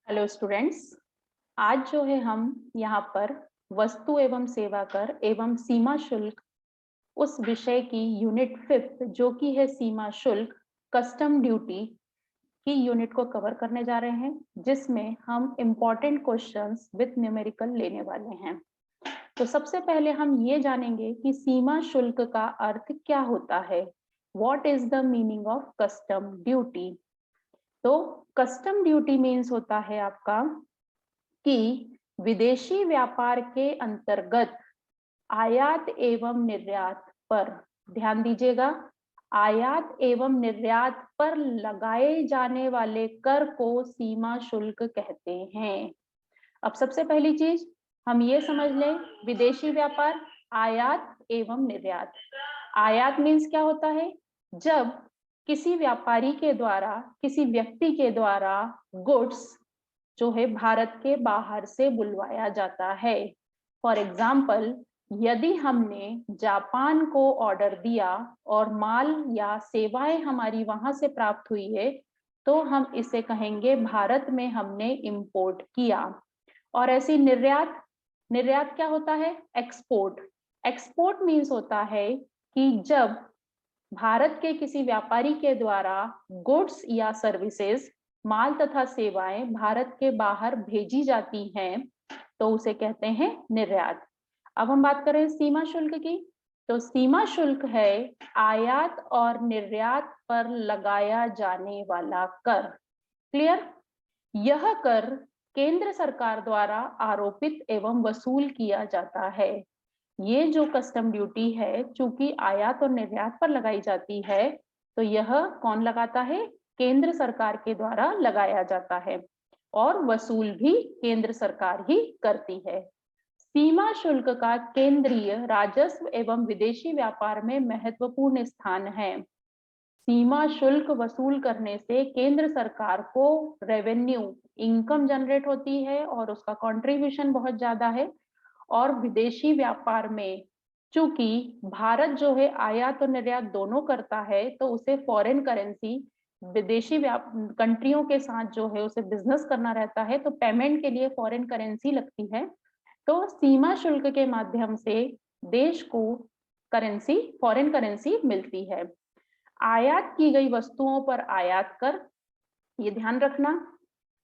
Hello students. आज जो है हम यहाँ पर वस्तु एवं सेवा कर एवं सीमा शुल्क उस विषय की यूनिट 5 जो कि है सीमा शुल्क कस्टम ड्यूटी की यूनिट को कवर करने जा रहे हैं, जिसमें हम इम्पोर्टेंट क्वेश्चंस विद न्यूमेरिकल लेने वाले हैं। तो सबसे पहले हम ये जानेंगे कि सीमा शुल्क का अर्थ क्या होता है। What is the meaning of custom duty? तो कस्टम ड्यूटी मीन्स होता है आपका कि विदेशी व्यापार के अंतर्गत आयात एवं निर्यात पर, ध्यान दीजिएगा, आयात एवं निर्यात पर लगाए जाने वाले कर को सीमा शुल्क कहते हैं। अब सबसे पहली चीज हम ये समझ लें, विदेशी व्यापार, आयात एवं निर्यात। आयात मीन्स क्या होता है? जब किसी व्यापारी के द्वारा, किसी व्यक्ति के द्वारा गुड्स जो है भारत के बाहर से बुलवाया जाता है। फॉर एग्जाम्पल, यदि हमने जापान को ऑर्डर दिया और माल या सेवाएं हमारी वहां से प्राप्त हुई है, तो हम इसे कहेंगे भारत में हमने इंपोर्ट किया। और ऐसी निर्यात, निर्यात क्या होता है? एक्सपोर्ट। एक्सपोर्ट मीन्स होता है कि जब भारत के किसी व्यापारी के द्वारा गुड्स या सर्विसेज, माल तथा सेवाएं भारत के बाहर भेजी जाती हैं, तो उसे कहते हैं निर्यात। अब हम बात करें सीमा शुल्क की, तो सीमा शुल्क है आयात और निर्यात पर लगाया जाने वाला कर। क्लियर? यह कर केंद्र सरकार द्वारा आरोपित एवं वसूल किया जाता है। ये जो कस्टम ड्यूटी है, चूंकि आयात और निर्यात पर लगाई जाती है, तो यह कौन लगाता है? केंद्र सरकार के द्वारा लगाया जाता है और वसूल भी केंद्र सरकार ही करती है। सीमा शुल्क का केंद्रीय राजस्व एवं विदेशी व्यापार में महत्वपूर्ण स्थान है। सीमा शुल्क वसूल करने से केंद्र सरकार को रेवेन्यू, इनकम जनरेट होती है और उसका कंट्रीब्यूशन बहुत ज्यादा है। और विदेशी व्यापार में चूंकि भारत जो है आयात और निर्यात दोनों करता है, तो उसे फॉरेन करेंसी, विदेशी कंट्रियों के साथ जो है उसे बिजनेस करना रहता है, तो पेमेंट के लिए फॉरेन करेंसी लगती है। तो सीमा शुल्क के माध्यम से देश को करेंसी, फॉरेन करेंसी मिलती है। आयात की गई वस्तुओं पर आयात कर, ये ध्यान रखना,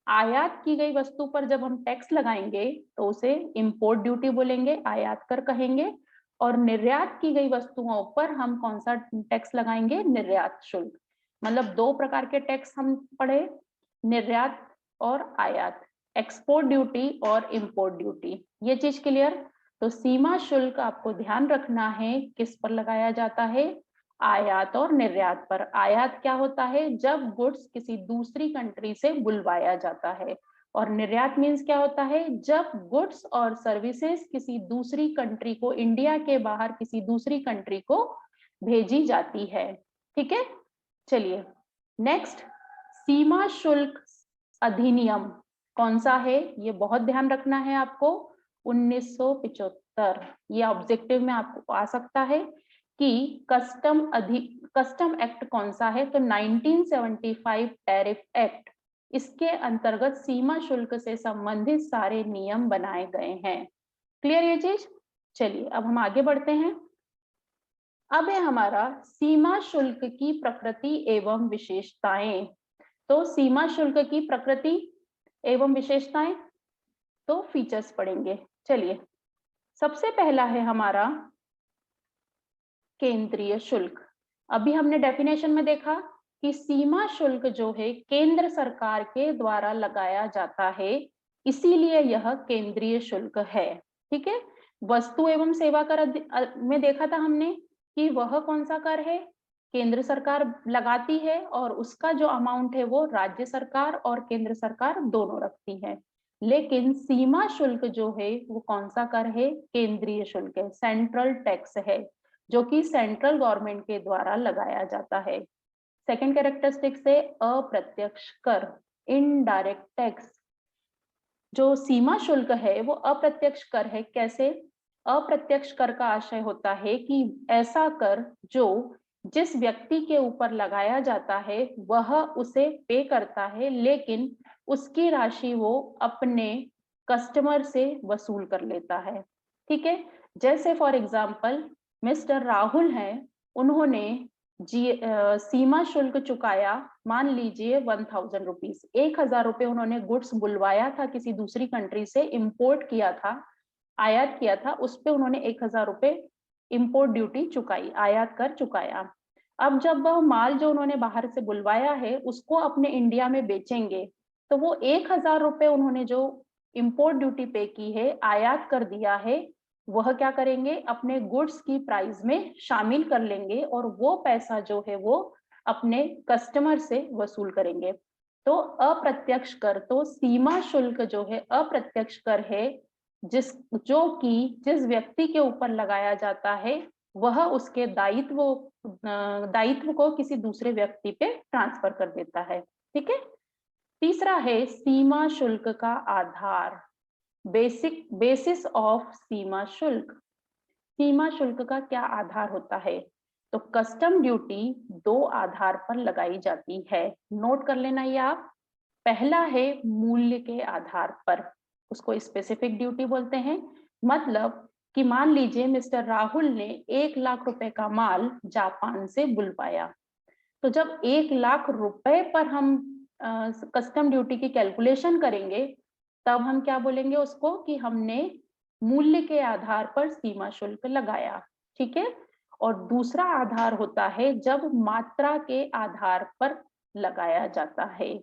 आयात की गई वस्तु पर जब हम टैक्स लगाएंगे तो उसे इंपोर्ट ड्यूटी बोलेंगे, आयात कर कहेंगे। और निर्यात की गई वस्तुओं पर हम कौन सा टैक्स लगाएंगे? निर्यात शुल्क। मतलब दो प्रकार के टैक्स हम पढ़े, निर्यात और आयात, एक्सपोर्ट ड्यूटी और इंपोर्ट ड्यूटी। ये चीज क्लियर? तो सीमा शुल्क आपको ध्यान रखना है किस पर लगाया जाता है? आयात और निर्यात पर। आयात क्या होता है? जब गुड्स किसी दूसरी कंट्री से बुलवाया जाता है। और निर्यात मीन्स क्या होता है? जब गुड्स और सर्विसेज किसी दूसरी कंट्री को, इंडिया के बाहर किसी दूसरी कंट्री को भेजी जाती है। ठीक है, चलिए नेक्स्ट, सीमा शुल्क अधिनियम कौन सा है? ये बहुत ध्यान रखना है आपको। 1975, ये ऑब्जेक्टिव में आपको आ सकता है कि कस्टम एक्ट कौन सा है? तो 1975 टैरिफ एक्ट, इसके अंतर्गत सीमा शुल्क से संबंधित सारे नियम बनाए गए हैं। क्लियर ये चीज? चलिए अब हम आगे बढ़ते हैं। अब है हमारा सीमा शुल्क की प्रकृति एवं विशेषताएं। तो सीमा शुल्क की प्रकृति एवं विशेषताएं, तो फीचर्स पढ़ेंगे। चलिए, सबसे पहला है हमारा केंद्रीय शुल्क। अभी हमने डेफिनेशन में देखा कि सीमा शुल्क जो है केंद्र सरकार के द्वारा लगाया जाता है, इसीलिए यह केंद्रीय शुल्क है। ठीक है, वस्तु एवं सेवा कर में देखा था हमने कि वह कौन सा कर है? केंद्र सरकार लगाती है और उसका जो अमाउंट है वो राज्य सरकार और केंद्र सरकार दोनों रखती है। लेकिन सीमा शुल्क जो है वो कौन सा कर है? केंद्रीय शुल्क है, सेंट्रल टैक्स है, जो कि सेंट्रल गवर्नमेंट के द्वारा लगाया जाता है। सेकेंड कैरेक्टरिस्टिक्स है अप्रत्यक्ष कर, इनडायरेक्ट टैक्स। जो सीमा शुल्क है वो अप्रत्यक्ष कर है। कैसे? अप्रत्यक्ष कर का आशय होता है कि ऐसा कर जो जिस व्यक्ति के ऊपर लगाया जाता है वह उसे पे करता है, लेकिन उसकी राशि वो अपने कस्टमर से वसूल कर लेता है। ठीक है, जैसे फॉर एग्जाम्पल मिस्टर राहुल हैं, उन्होंने सीमा शुल्क चुकाया, मान लीजिए 1000 रुपीज, 1000 रुपये उन्होंने गुड्स बुलवाया था, किसी दूसरी कंट्री से इंपोर्ट किया था, आयात किया था, उस पे उन्होंने 1000 रुपये इंपोर्ट ड्यूटी चुकाई, आयात कर चुकाया। अब जब वह माल जो उन्होंने बाहर से बुलवाया है उसको अपने इंडिया में बेचेंगे, तो वो 1000 रुपये उन्होंने जो इंपोर्ट ड्यूटी पे की है, आयात कर दिया है, वह क्या करेंगे, अपने गुड्स की प्राइस में शामिल कर लेंगे और वो पैसा जो है वो अपने कस्टमर से वसूल करेंगे। तो अप्रत्यक्ष कर, तो सीमा शुल्क जो है अप्रत्यक्ष कर है, जिस व्यक्ति के ऊपर लगाया जाता है वह उसके दायित्व को किसी दूसरे व्यक्ति पे ट्रांसफर कर देता है। ठीक है, तीसरा है सीमा शुल्क का आधार, बेसिस ऑफ सीमा शुल्क। सीमा शुल्क का क्या आधार होता है? तो कस्टम ड्यूटी दो आधार पर लगाई जाती है, नोट कर लेना ये आप। पहला है मूल्य के आधार पर, उसको स्पेसिफिक ड्यूटी बोलते हैं। मतलब कि मान लीजिए मिस्टर राहुल ने 1 लाख रुपए का माल जापान से बुलवाया, तो जब 1 लाख रुपए पर हम कस्टम ड्यूटी की कैलकुलेशन करेंगे, तब हम क्या बोलेंगे उसको, कि हमने मूल्य के आधार पर सीमा शुल्क लगाया। ठीक है, और दूसरा आधार होता है जब मात्रा के आधार पर लगाया जाता है।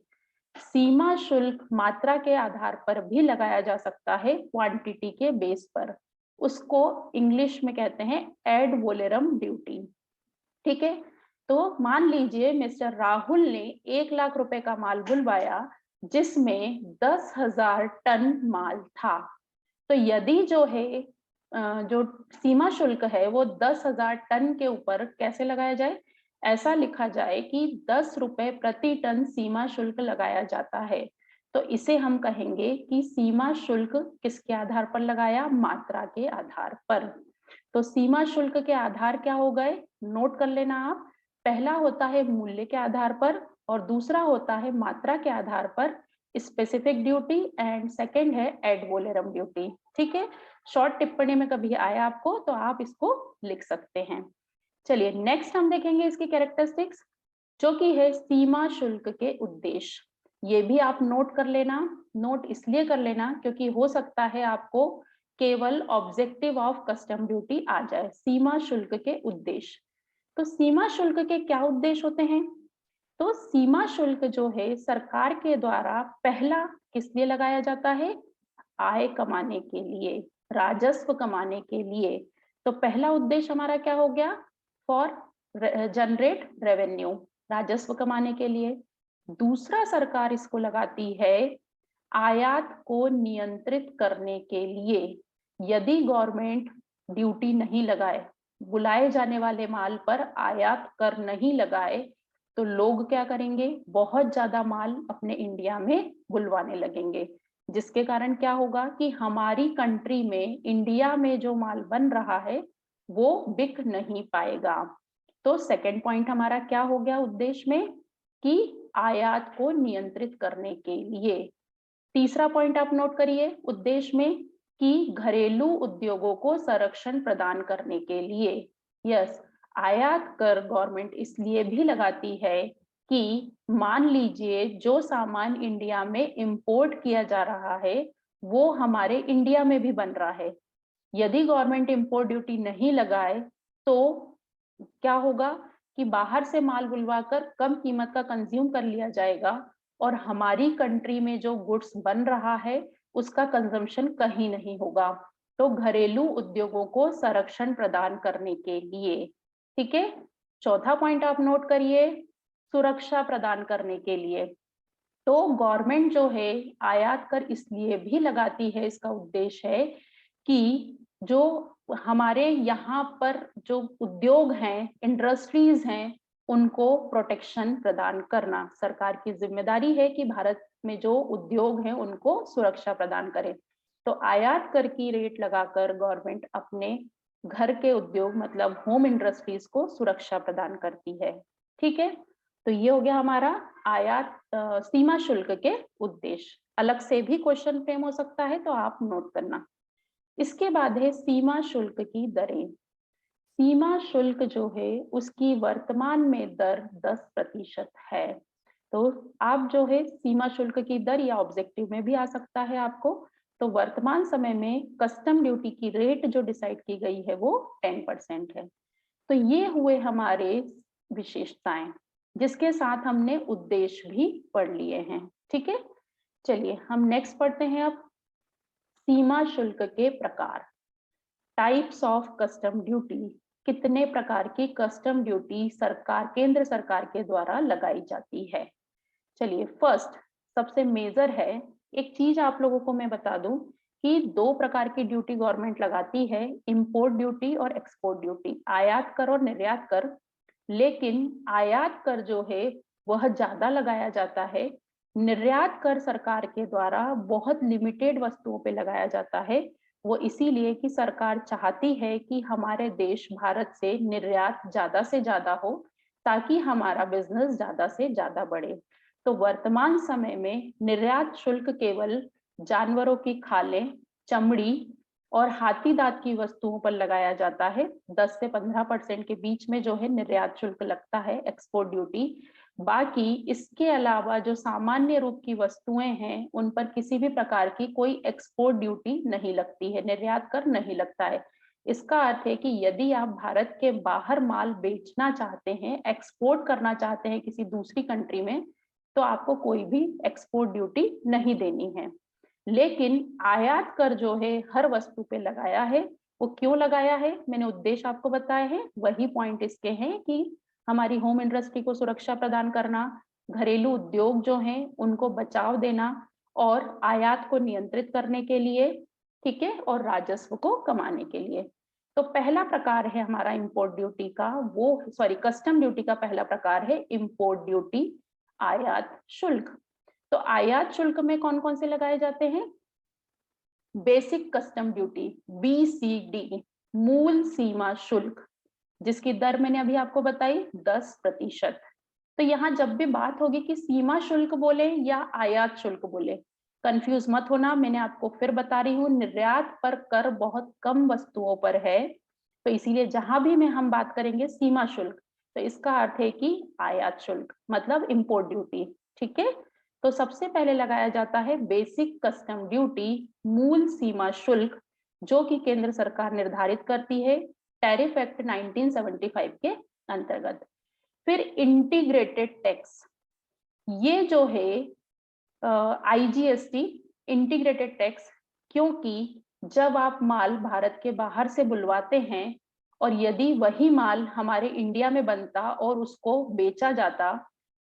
सीमा शुल्क मात्रा के आधार पर भी लगाया जा सकता है, क्वांटिटी के बेस पर, उसको इंग्लिश में कहते हैं एड वोलेरम ड्यूटी। ठीक है, तो मान लीजिए मिस्टर राहुल ने 1 लाख रुपए का माल बुलवाया, जिसमें 10,000 टन माल था। तो यदि जो है जो सीमा शुल्क है वो 10,000 टन के ऊपर कैसे लगाया जाए, ऐसा लिखा जाए कि 10 रुपए प्रति टन सीमा शुल्क लगाया जाता है। तो इसे हम कहेंगे कि सीमा शुल्क किसके आधार पर लगाया, मात्रा के आधार पर। तो सीमा शुल्क के आधार क्या हो गए, नोट कर लेना आप। पहला होता है मूल्य के आधार पर और दूसरा होता है मात्रा के आधार पर स्पेसिफिक ड्यूटी, एंड सेकंड है एड वोलेरम ड्यूटी। ठीक है, शॉर्ट टिप्पणी में कभी आया आपको तो आप इसको लिख सकते हैं। चलिए नेक्स्ट हम देखेंगे इसकी कैरेक्टरिस्टिक्स, जो कि है सीमा शुल्क के उद्देश्य। ये भी आप नोट कर लेना, नोट इसलिए कर लेना क्योंकि हो सकता है आपको केवल ऑब्जेक्टिव ऑफ कस्टम ड्यूटी आ जाए। सीमा शुल्क के उद्देश्य, तो सीमा शुल्क के क्या उद्देश्य होते हैं? तो सीमा शुल्क जो है सरकार के द्वारा पहला किस लिए लगाया जाता है, आय कमाने के लिए, राजस्व कमाने के लिए। तो पहला उद्देश्य हमारा क्या हो गया, फॉर जनरेट रेवेन्यू, राजस्व कमाने के लिए। दूसरा सरकार इसको लगाती है आयात को नियंत्रित करने के लिए। यदि गवर्नमेंट ड्यूटी नहीं लगाए, बुलाए जाने वाले माल पर आयात कर नहीं लगाए, तो लोग क्या करेंगे, बहुत ज्यादा माल अपने इंडिया में बुलवाने लगेंगे, जिसके कारण क्या होगा कि हमारी कंट्री में, इंडिया में जो माल बन रहा है वो बिक नहीं पाएगा। तो सेकंड पॉइंट हमारा क्या हो गया उद्देश्य में, कि आयात को नियंत्रित करने के लिए। तीसरा पॉइंट आप नोट करिए उद्देश्य में, कि घरेलू उद्योगों को संरक्षण प्रदान करने के लिए। यस, आयात कर गवर्नमेंट इसलिए भी लगाती है कि मान लीजिए जो सामान इंडिया में इंपोर्ट किया जा रहा है वो हमारे इंडिया में भी बन रहा है। यदि गवर्नमेंट इंपोर्ट ड्यूटी नहीं लगाए तो क्या होगा कि बाहर से माल बुलवाकर कम कीमत का कंज्यूम कर लिया जाएगा और हमारी कंट्री में जो गुड्स बन रहा है उसका कंजम्पशन कहीं नहीं होगा। तो घरेलू उद्योगों को संरक्षण प्रदान करने के लिए। ठीक है, चौथा पॉइंट आप नोट करिए, सुरक्षा प्रदान करने के लिए। तो गवर्नमेंट जो है आयात कर इसलिए भी लगाती है, इसका उद्देश्य है कि जो हमारे यहाँ पर जो उद्योग हैं, इंडस्ट्रीज हैं, उनको प्रोटेक्शन प्रदान करना सरकार की जिम्मेदारी है कि भारत में जो उद्योग हैं उनको सुरक्षा प्रदान करे। तो आयात कर की रेट लगाकर गवर्नमेंट अपने घर के उद्योग मतलब होम इंडस्ट्रीज को सुरक्षा प्रदान करती है। ठीक है, तो ये हो गया हमारा आयात सीमा शुल्क के उद्देश्य। अलग से भी क्वेश्चन फ्रेम हो सकता है, तो आप नोट करना। इसके बाद है सीमा शुल्क की दरें। सीमा शुल्क जो है उसकी वर्तमान में दर 10% है। तो आप जो है सीमा शुल्क की दर या ऑब्जेक्टिव में भी आ सकता है आपको। तो वर्तमान समय में कस्टम ड्यूटी की रेट जो डिसाइड की गई है वो 10% है। तो ये हुए हमारे विशेषताएं, जिसके साथ हमने उद्देश्य भी पढ़ लिए हैं। ठीक है, चलिए हम नेक्स्ट पढ़ते हैं अब। सीमा शुल्क के प्रकार, टाइप्स ऑफ कस्टम ड्यूटी। कितने प्रकार की कस्टम ड्यूटी सरकार, केंद्र सरकार के द्वारा लगाई जाती है। चलिए फर्स्ट, सबसे मेजर है, एक चीज आप लोगों को मैं बता दूं कि दो प्रकार की ड्यूटी गवर्नमेंट लगाती है, इंपोर्ट ड्यूटी और एक्सपोर्ट ड्यूटी, आयात कर और निर्यात कर। लेकिन आयात कर जो है वह ज्यादा लगाया जाता है, निर्यात कर सरकार के द्वारा बहुत लिमिटेड वस्तुओं पे लगाया जाता है। वो इसीलिए कि सरकार चाहती है कि हमारे देश भारत से निर्यात ज्यादा से ज्यादा हो, ताकि हमारा बिजनेस ज्यादा से ज्यादा बढ़े। तो वर्तमान समय में निर्यात शुल्क केवल जानवरों की खालें, चमड़ी और हाथी दांत की वस्तुओं पर लगाया जाता है। 10 से 15% के बीच में जो है निर्यात शुल्क लगता है, एक्सपोर्ट ड्यूटी। बाकी इसके अलावा जो सामान्य रूप की वस्तुएं हैं उन पर किसी भी प्रकार की कोई एक्सपोर्ट ड्यूटी नहीं लगती है, निर्यात कर नहीं लगता है। इसका अर्थ है कि यदि आप भारत के बाहर माल बेचना चाहते हैं, एक्सपोर्ट करना चाहते हैं किसी दूसरी कंट्री में, तो आपको कोई भी एक्सपोर्ट ड्यूटी नहीं देनी है। लेकिन आयात कर जो है हर वस्तु पे लगाया है। वो क्यों लगाया है, मैंने उद्देश्य आपको बताया है। वही पॉइंट इसके हैं कि हमारी होम इंडस्ट्री को सुरक्षा प्रदान करना, घरेलू उद्योग जो हैं उनको बचाव देना, और आयात को नियंत्रित करने के लिए, ठीक है, और राजस्व को कमाने के लिए। तो पहला प्रकार है हमारा इंपोर्ट ड्यूटी का, वो सॉरी कस्टम ड्यूटी का पहला प्रकार है इंपोर्ट ड्यूटी, आयात शुल्क। तो आयात शुल्क में कौन कौन से लगाए जाते हैं? बेसिक कस्टम ड्यूटी, BCD, मूल सीमा शुल्क, जिसकी दर मैंने अभी आपको बताई 10%। तो यहाँ जब भी बात होगी कि सीमा शुल्क बोले या आयात शुल्क बोले, कंफ्यूज मत होना। मैंने आपको फिर बता रही हूँ, निर्यात पर कर बहुत कम वस्तुओं पर है, तो इसीलिए जहां भी में हम बात करेंगे सीमा शुल्क, तो इसका अर्थ है कि आयात शुल्क मतलब इंपोर्ट ड्यूटी। ठीक है, तो सबसे पहले लगाया जाता है बेसिक कस्टम ड्यूटी, मूल सीमा शुल्क, जो कि केंद्र सरकार निर्धारित करती है टैरिफ एक्ट 1975 के अंतर्गत। फिर इंटीग्रेटेड टैक्स, ये जो है IGST, इंटीग्रेटेड टैक्स, क्योंकि जब आप माल भारत के बाहर से बुलवाते हैं और यदि वही माल हमारे इंडिया में बनता और उसको बेचा जाता,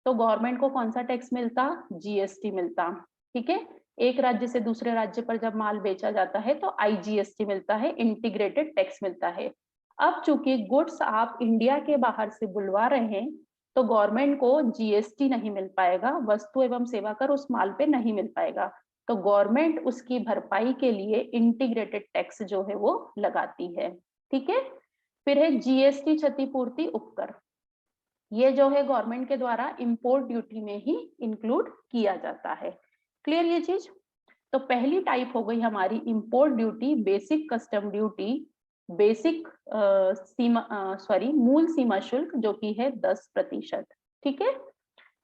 तो गवर्नमेंट को कौन सा टैक्स मिलता? GST मिलता। ठीक है, एक राज्य से दूसरे राज्य पर जब माल बेचा जाता है तो IGST मिलता है, इंटीग्रेटेड टैक्स मिलता है। अब चूंकि गुड्स आप इंडिया के बाहर से बुलवा रहे हैं, तो गवर्नमेंट को GST नहीं मिल पाएगा, वस्तु एवं सेवा कर उस माल पे नहीं मिल पाएगा। तो गवर्नमेंट उसकी भरपाई के लिए इंटीग्रेटेड टैक्स जो है वो लगाती है। ठीक है, फिर है GST क्षतिपूर्ति उपकर, ये जो है गवर्नमेंट के द्वारा इंपोर्ट ड्यूटी में ही इंक्लूड किया जाता है। क्लियर ये चीज? तो पहली टाइप हो गई हमारी import duty, basic custom duty, basic मूल सीमा शुल्क, जो कि है 10%। ठीक है,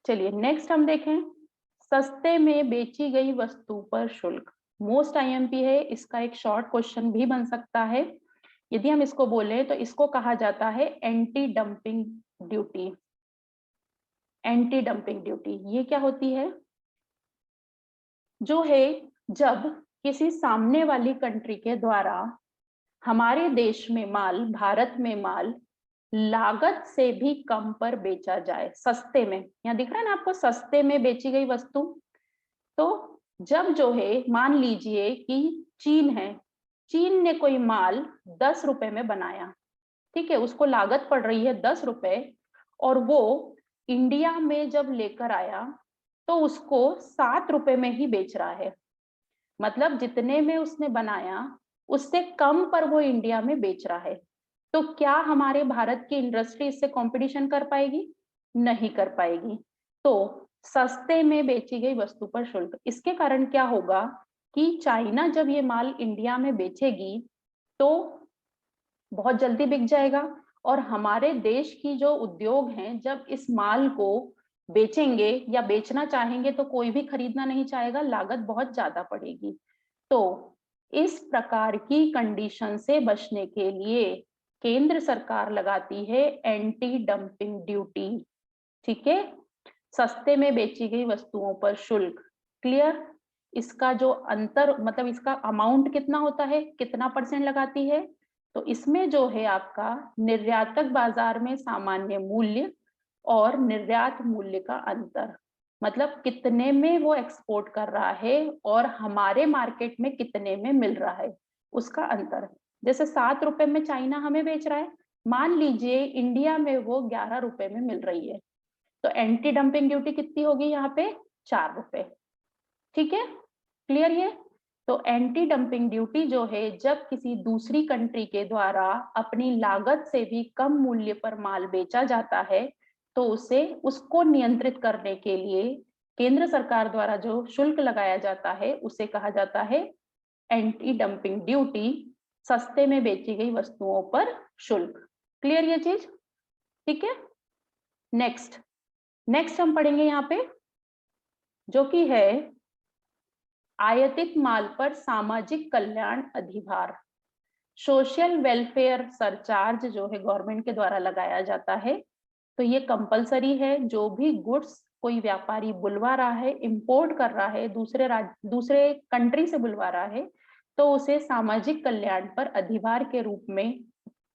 चलिए नेक्स्ट हम देखें, सस्ते में बेची गई वस्तु पर शुल्क। मोस्ट IMP है, इसका एक शॉर्ट क्वेश्चन भी बन सकता है। यदि हम इसको बोले तो इसको कहा जाता है anti dumping duty. Anti dumping duty ये क्या होती है? जो है जब किसी सामने वाली कंट्री के द्वारा हमारे देश में माल, भारत में माल लागत से भी कम पर बेचा जाए, सस्ते में, यहाँ दिख रहा है ना आपको, सस्ते में बेची गई वस्तु। तो जब जो है मान लीजिए कि चीन है, चीन ने कोई माल 10 रुपए में बनाया, ठीक है, उसको लागत पड़ रही है 10 रुपए, और वो इंडिया में जब लेकर आया तो उसको 7 रुपए में ही बेच रहा है। मतलब जितने में उसने बनाया उससे कम पर वो इंडिया में बेच रहा है, तो क्या हमारे भारत की इंडस्ट्री इससे कंपटीशन कर पाएगी? नहीं कर पाएगी। तो सस्ते में बेची गई वस्तु पर शुल्क, इसके कारण क्या होगा कि चाइना जब ये माल इंडिया में बेचेगी तो बहुत जल्दी बिक जाएगा, और हमारे देश की जो उद्योग हैं जब इस माल को बेचेंगे या बेचना चाहेंगे तो कोई भी खरीदना नहीं चाहेगा, लागत बहुत ज्यादा पड़ेगी। तो इस प्रकार की कंडीशन से बचने के लिए केंद्र सरकार लगाती है एंटी डंपिंग ड्यूटी। ठीक है, सस्ते में बेची गई वस्तुओं पर शुल्क। क्लियर? इसका जो अंतर मतलब इसका अमाउंट कितना होता है, कितना परसेंट लगाती है, तो इसमें जो है आपका निर्यातक बाजार में सामान्य मूल्य और निर्यात मूल्य का अंतर, मतलब कितने में वो एक्सपोर्ट कर रहा है और हमारे मार्केट में कितने में मिल रहा है, उसका अंतर। जैसे 7 रुपए में चाइना हमें बेच रहा है, मान लीजिए इंडिया में वो 11 रुपए में मिल रही है, तो एंटी डंपिंग ड्यूटी कितनी होगी यहाँ पे? 4 रुपए। ठीक है, क्लियर ये? तो एंटी डंपिंग ड्यूटी जो है जब किसी दूसरी कंट्री के द्वारा अपनी लागत से भी कम मूल्य पर माल बेचा जाता है, तो उसे उसको नियंत्रित करने के लिए केंद्र सरकार द्वारा जो शुल्क लगाया जाता है उसे कहा जाता है एंटी डंपिंग ड्यूटी, सस्ते में बेची गई वस्तुओं पर शुल्क। क्लियर ये चीज? ठीक है, नेक्स्ट हम पढ़ेंगे यहाँ पे जो कि है आयातित माल पर सामाजिक कल्याण अधिभार। सोशल वेलफेयर सरचार्ज जो है गवर्नमेंट के द्वारा लगाया जाता है, तो ये कंपलसरी है। जो भी गुड्स कोई व्यापारी बुलवा रहा है, इंपोर्ट कर रहा है, दूसरे कंट्री से बुलवा रहा है, तो उसे सामाजिक कल्याण पर अधिभार के रूप में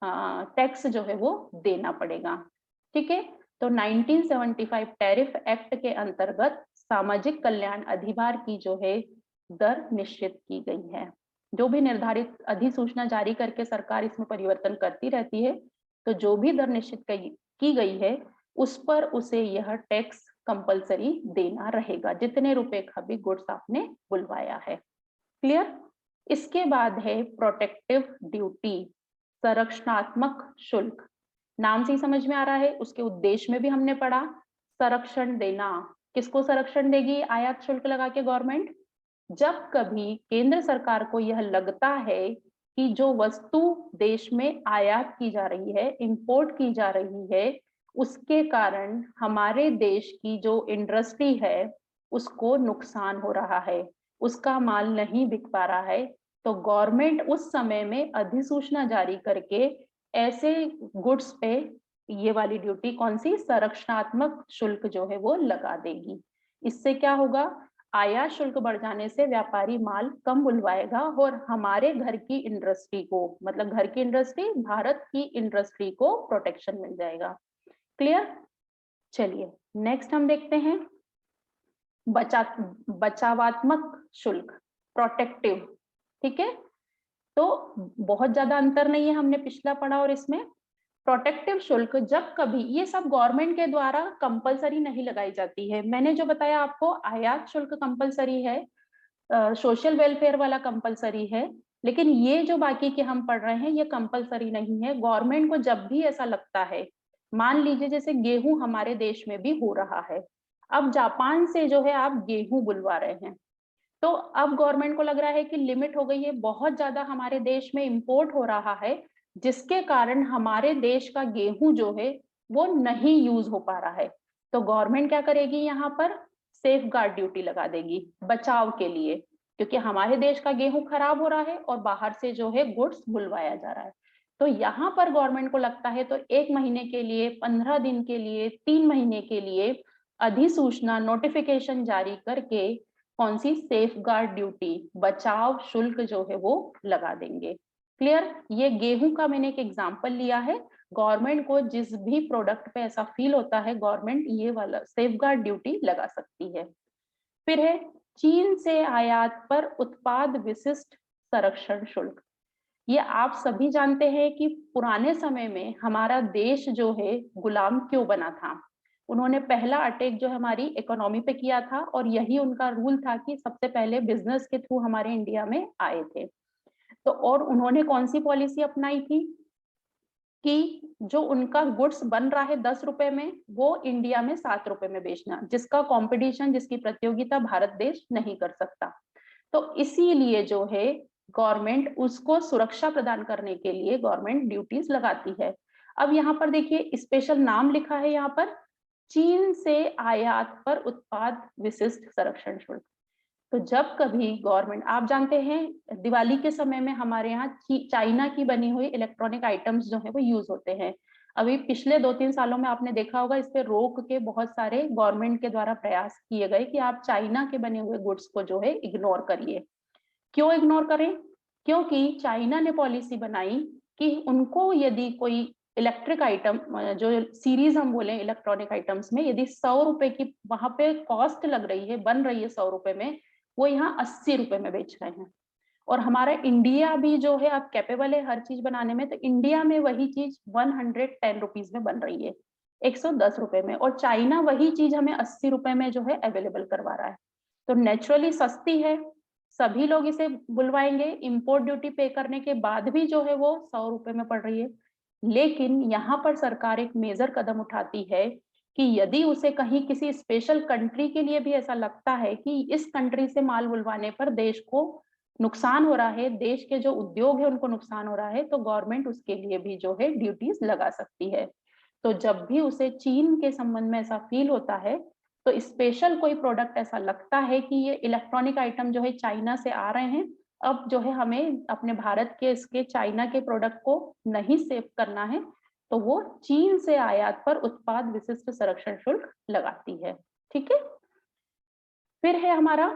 टैक्स जो है वो देना पड़ेगा। ठीक है, तो 1975 टैरिफ एक्ट के अंतर्गत सामाजिक कल्याण अधिभार की जो है दर निश्चित की गई है। जो भी निर्धारित अधिसूचना जारी करके सरकार इसमें परिवर्तन करती रहती है, तो जो भी दर निश्चित की गई है उस पर उसे यह टैक्स कंपलसरी देना रहेगा, जितने रुपए का भी गुड्स आपने बुलवाया है। क्लियर? इसके बाद है प्रोटेक्टिव ड्यूटी, संरक्षणात्मक शुल्क। नाम से ही समझ में आ रहा है, उसके उद्देश्य में भी हमने पढ़ा, संरक्षण देना। किसको संरक्षण देगी आयात शुल्क लगा के गवर्नमेंट? जब कभी केंद्र सरकार को यह लगता है कि जो वस्तु देश में आयात की जा रही है, इंपोर्ट की जा रही है, उसके कारण हमारे देश की जो इंडस्ट्री है उसको नुकसान हो रहा है, उसका माल नहीं बिक पा रहा है, तो गवर्नमेंट उस समय में अधिसूचना जारी करके ऐसे गुड्स पे ये वाली ड्यूटी, कौन सी, संरक्षणात्मक शुल्क जो है वो लगा देगी। इससे क्या होगा, आयात शुल्क बढ़ जाने से व्यापारी माल कम बुलवाएगा और हमारे घर की इंडस्ट्री को, मतलब घर की इंडस्ट्री, भारत की इंडस्ट्री को प्रोटेक्शन मिल जाएगा। क्लियर? चलिए नेक्स्ट हम देखते हैं बचावात्मक शुल्क, प्रोटेक्टिव। ठीक है, तो बहुत ज्यादा अंतर नहीं है हमने पिछला पढ़ा और इसमें। प्रोटेक्टिव शुल्क जब कभी, ये सब गवर्नमेंट के द्वारा कंपलसरी नहीं लगाई जाती है। मैंने जो बताया आपको, आयात शुल्क कंपलसरी है, सोशल वेलफेयर वाला कंपलसरी है, लेकिन ये जो बाकी के हम पढ़ रहे हैं ये कंपलसरी नहीं है। गवर्नमेंट को जब भी ऐसा लगता है, मान लीजिए जैसे गेहूं हमारे देश में भी हो रहा है, अब जापान से जो है आप गेहूं बुलवा रहे हैं, तो अब गवर्नमेंट को लग रहा है कि लिमिट हो गई है, बहुत ज्यादा हमारे देश में इंपोर्ट हो रहा है, जिसके कारण हमारे देश का गेहूं जो है वो नहीं यूज हो पा रहा है, तो गवर्नमेंट क्या करेगी, यहाँ पर सेफ गार्ड ड्यूटी लगा देगी बचाव के लिए, क्योंकि हमारे देश का गेहूं खराब हो रहा है और बाहर से जो है गुड्स बुलवाया जा रहा है। तो यहाँ पर गवर्नमेंट को लगता है तो 1 महीने के लिए, 15 दिन के लिए, 3 महीने के लिए अधिसूचना, नोटिफिकेशन जारी करके कौन सी, सेफ गार्ड ड्यूटी, बचाव शुल्क जो है वो लगा देंगे। क्लियर? ये गेहूं का मैंने एक एग्जांपल लिया है। गवर्नमेंट को जिस भी प्रोडक्ट पे ऐसा फील होता है, गवर्नमेंट ये वाला सेफ गार्ड ड्यूटी लगा सकती है। फिर है चीन से आयात पर उत्पाद विशिष्ट संरक्षण शुल्क। ये आप सभी जानते हैं कि पुराने समय में हमारा देश जो है गुलाम क्यों बना था। उन्होंने पहला अटैक जो हमारी इकोनॉमी पे किया था, और यही उनका रूल था कि सबसे पहले बिजनेस के थ्रू हमारे इंडिया में आए थे। तो और उन्होंने कौन सी पॉलिसी अपनाई थी कि जो उनका गुड्स बन रहा है 10 रुपए में, वो इंडिया में 7 रुपए में बेचना, जिसका कंपटीशन, जिसकी प्रतियोगिता भारत देश नहीं कर सकता। तो इसीलिए जो है गवर्नमेंट उसको सुरक्षा प्रदान करने के लिए गवर्नमेंट ड्यूटीज लगाती है। अब यहाँ पर देखिए स्पेशल नाम लिखा है यहाँ पर, चीन से आयात पर उत्पाद विशिष्ट संरक्षण शुल्क। तो जब कभी गवर्नमेंट, आप जानते हैं दिवाली के समय में हमारे यहाँ चाइना की बनी हुई इलेक्ट्रॉनिक आइटम्स जो है वो यूज होते हैं। अभी पिछले 2-3 सालों में आपने देखा होगा इस पे रोक के बहुत सारे गवर्नमेंट के द्वारा प्रयास किए गए कि आप चाइना के बने हुए गुड्स को जो है इग्नोर करिए। क्यों इग्नोर करें? क्योंकि चाइना ने पॉलिसी बनाई कि उनको यदि कोई इलेक्ट्रिक आइटम, जो सीरीज हम बोले इलेक्ट्रॉनिक आइटम्स में, यदि 100 रुपए की वहां पे कॉस्ट लग रही है, बन रही है 100 रुपए में, वो यहाँ 80 रुपए में बेच रहे हैं। और हमारा इंडिया भी जो है अब कैपेबल है हर चीज बनाने में, तो इंडिया में वही चीज 110 रुपीज में बन रही है, 110 रुपए में, और चाइना वही चीज हमें 80 रुपए में जो है अवेलेबल करवा रहा है। तो नेचुरली सस्ती है, सभी लोग इसे बुलवाएंगे, इंपोर्ट ड्यूटी पे करने के बाद भी जो है वो 100 रुपए में पड़ रही है। लेकिन यहाँ पर सरकार एक मेजर कदम उठाती है कि यदि उसे कहीं किसी स्पेशल कंट्री के लिए भी ऐसा लगता है कि इस कंट्री से माल बुलवाने पर देश को नुकसान हो रहा है, देश के जो उद्योग है उनको नुकसान हो रहा है, तो गवर्नमेंट उसके लिए भी जो है ड्यूटीज लगा सकती है। तो जब भी उसे चीन के संबंध में ऐसा फील होता है, तो स्पेशल कोई प्रोडक्ट ऐसा लगता है कि ये इलेक्ट्रॉनिक आइटम जो है चाइना से आ रहे हैं, अब जो है हमें अपने भारत के इसके चाइना के प्रोडक्ट को नहीं सेव करना है, तो वो चीन से आयात पर उत्पाद विशिष्ट संरक्षण शुल्क लगाती है। ठीक है। फिर है हमारा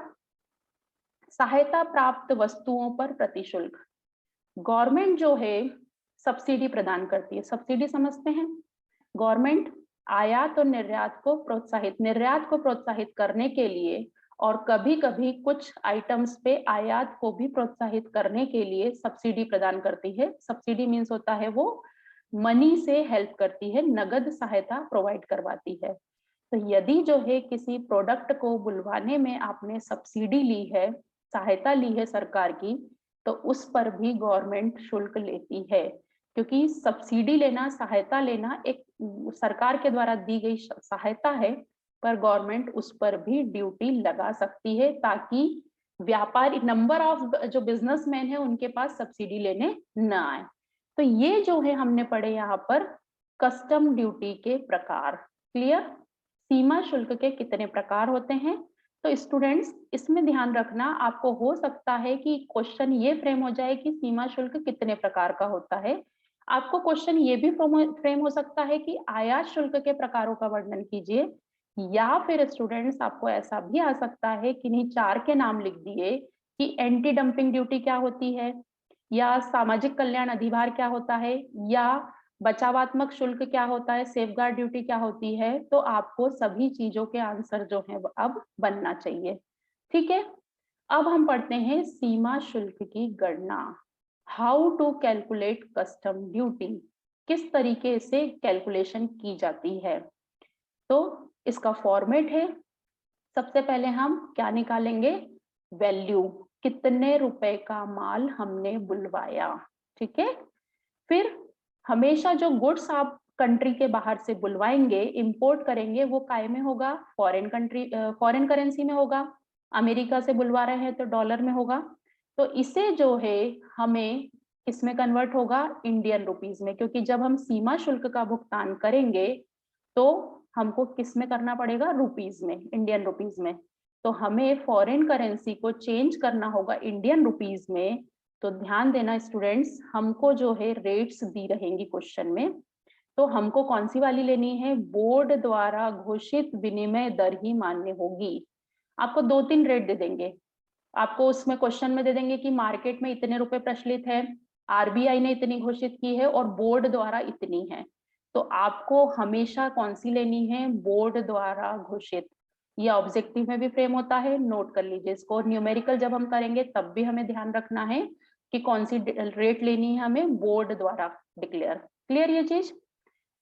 सहायता प्राप्त वस्तुओं पर प्रतिशुल्क। गवर्नमेंट जो है सब्सिडी प्रदान करती है। सब्सिडी समझते हैं? गवर्नमेंट आयात और निर्यात को प्रोत्साहित करने के लिए, और कभी कभी कुछ आइटम्स पे आयात को भी प्रोत्साहित करने के लिए सब्सिडी प्रदान करती है। सब्सिडी मीन्स होता है वो मनी से हेल्प करती है, नगद सहायता प्रोवाइड करवाती है। तो यदि जो है किसी प्रोडक्ट को बुलवाने में आपने सब्सिडी ली है, सहायता ली है सरकार की, तो उस पर भी गवर्नमेंट शुल्क लेती है, क्योंकि सब्सिडी लेना, सहायता लेना एक सरकार के द्वारा दी गई सहायता है, पर गवर्नमेंट उस पर भी ड्यूटी लगा सकती है, ताकि व्यापारी, नंबर ऑफ जो बिजनेसमैन है उनके पास सब्सिडी लेने न आए। तो ये जो है हमने पढ़े यहाँ पर कस्टम ड्यूटी के प्रकार। क्लियर? सीमा शुल्क के कितने प्रकार होते हैं? तो स्टूडेंट्स इसमें ध्यान रखना, आपको हो सकता है कि क्वेश्चन ये फ्रेम हो जाए कि सीमा शुल्क कितने प्रकार का होता है। आपको क्वेश्चन ये भी फ्रेम हो सकता है कि आयात शुल्क के प्रकारों का वर्णन कीजिए, या फिर स्टूडेंट्स आपको ऐसा भी आ सकता है कि नहीं 4 के नाम लिख दिए कि एंटी डंपिंग ड्यूटी क्या होती है, या सामाजिक कल्याण अधिभार क्या होता है, या बचावात्मक शुल्क क्या होता है, सेफगार्ड ड्यूटी क्या होती है। तो आपको सभी चीजों के आंसर जो है अब बनना चाहिए। ठीक है। अब हम पढ़ते हैं सीमा शुल्क की गणना। How to calculate custom duty, किस तरीके से कैलकुलेशन की जाती है। तो इसका फॉर्मेट है, सबसे पहले हम क्या निकालेंगे, वैल्यू, कितने रुपए का माल हमने बुलवाया। ठीक है। फिर हमेशा जो गुड्स आप कंट्री के बाहर से बुलवाएंगे, इंपोर्ट करेंगे, वो काय में होगा, फॉरेन करेंसी में होगा। अमेरिका से बुलवा रहे हैं तो डॉलर में होगा। तो इसे जो है हमें किसमें कन्वर्ट होगा, इंडियन रुपीज में, क्योंकि जब हम सीमा शुल्क का भुगतान करेंगे तो हमको किस में करना पड़ेगा, रुपीज में, इंडियन रुपीज में। तो हमें फॉरेन करेंसी को चेंज करना होगा इंडियन रुपीज में। तो ध्यान देना स्टूडेंट्स, हमको जो है रेट्स दी रहेंगी क्वेश्चन में, तो हमको कौन सी वाली लेनी है, बोर्ड द्वारा घोषित विनिमय दर ही मान्य होगी। आपको 2-3 रेट दे देंगे, आपको उसमें क्वेश्चन में दे देंगे कि मार्केट में इतने रुपए प्रचलित है, आरबीआई ने इतनी घोषित की है, और बोर्ड द्वारा इतनी है। तो आपको हमेशा कौन सी लेनी है, बोर्ड द्वारा घोषित। ये ऑब्जेक्टिव में भी फ्रेम होता है, नोट कर लीजिए इसको। न्यूमेरिकल जब हम करेंगे तब भी हमें ध्यान रखना है कि कौन सी रेट लेनी है हमें, बोर्ड द्वारा डिक्लेयर। क्लियर ये चीज?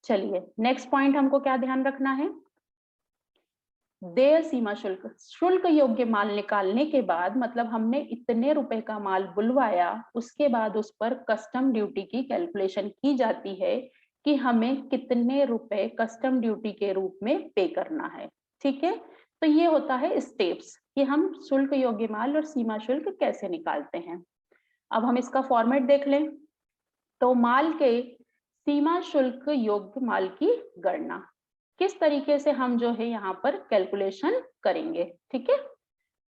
चलिए नेक्स्ट पॉइंट हमको क्या ध्यान रखना है, देय सीमा शुल्क, शुल्क योग्य माल निकालने के बाद, मतलब हमने इतने रुपए का माल बुलवाया, उसके बाद उस पर कस्टम ड्यूटी की कैलकुलेशन की जाती है कि हमें कितने रुपए कस्टम ड्यूटी के रूप में पे करना है। ठीक है, तो ये होता है स्टेप्स कि हम शुल्क योग्य माल और सीमा शुल्क कैसे निकालते हैं। अब हम इसका फॉर्मेट देख लें। तो माल के सीमा शुल्क योग्य माल की गणना किस तरीके से हम जो है यहाँ पर कैलकुलेशन करेंगे। ठीक है,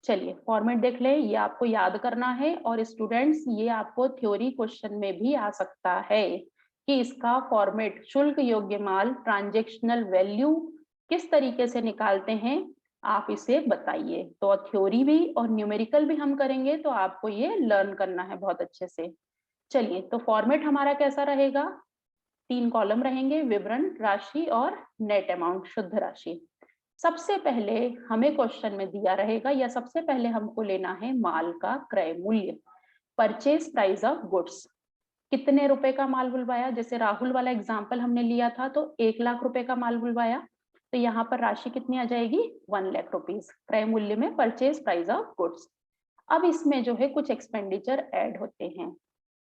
चलिए फॉर्मेट देख लें। ये आपको याद करना है और स्टूडेंट्स ये आपको थ्योरी क्वेश्चन में भी आ सकता है कि इसका फॉर्मेट शुल्क योग्य माल ट्रांजैक्शनल वैल्यू किस तरीके से निकालते हैं, आप इसे बताइए। तो थ्योरी भी और न्यूमेरिकल भी हम करेंगे, तो आपको ये लर्न करना है बहुत अच्छे से। चलिए, तो फॉर्मेट हमारा कैसा रहेगा, 3 कॉलम रहेंगे, विवरण, राशि और नेट अमाउंट, शुद्ध राशि। सबसे पहले हमें क्वेश्चन में दिया रहेगा, या सबसे पहले हमको लेना है माल का क्रय मूल्य, परचेज प्राइस ऑफ गुड्स। कितने रुपए का माल बुलवाया, जैसे राहुल वाला एग्जांपल हमने लिया था, तो 1 लाख रुपए का माल बुलवाया, तो यहाँ पर राशि कितनी आ जाएगी, 1 लाख रुपीज क्रय मूल्य में, परचेज प्राइस ऑफ गुड्स। अब इसमें जो है कुछ एक्सपेंडिचर ऐड होते हैं।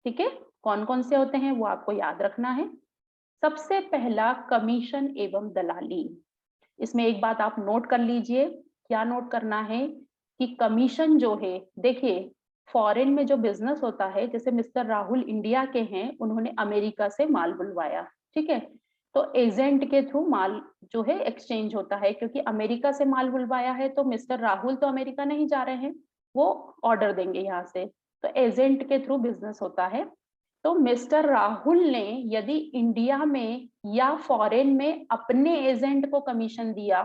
ठीक है, कौन कौन से होते हैं वो आपको याद रखना है। सबसे पहला कमीशन एवं दलाली। इसमें एक बात आप नोट कर लीजिए, क्या नोट करना है कि कमीशन जो है, देखिए फॉरेन में जो बिजनेस होता है, जैसे मिस्टर राहुल इंडिया के हैं, उन्होंने अमेरिका से माल बुलवाया, ठीक है, तो एजेंट के थ्रू माल जो है एक्सचेंज होता है, क्योंकि अमेरिका से माल बुलवाया है तो मिस्टर राहुल तो अमेरिका नहीं जा रहे हैं, वो ऑर्डर देंगे यहाँ से, तो एजेंट के थ्रू बिजनेस होता है। तो मिस्टर राहुल ने यदि इंडिया में या फॉरेन में अपने एजेंट को कमीशन दिया,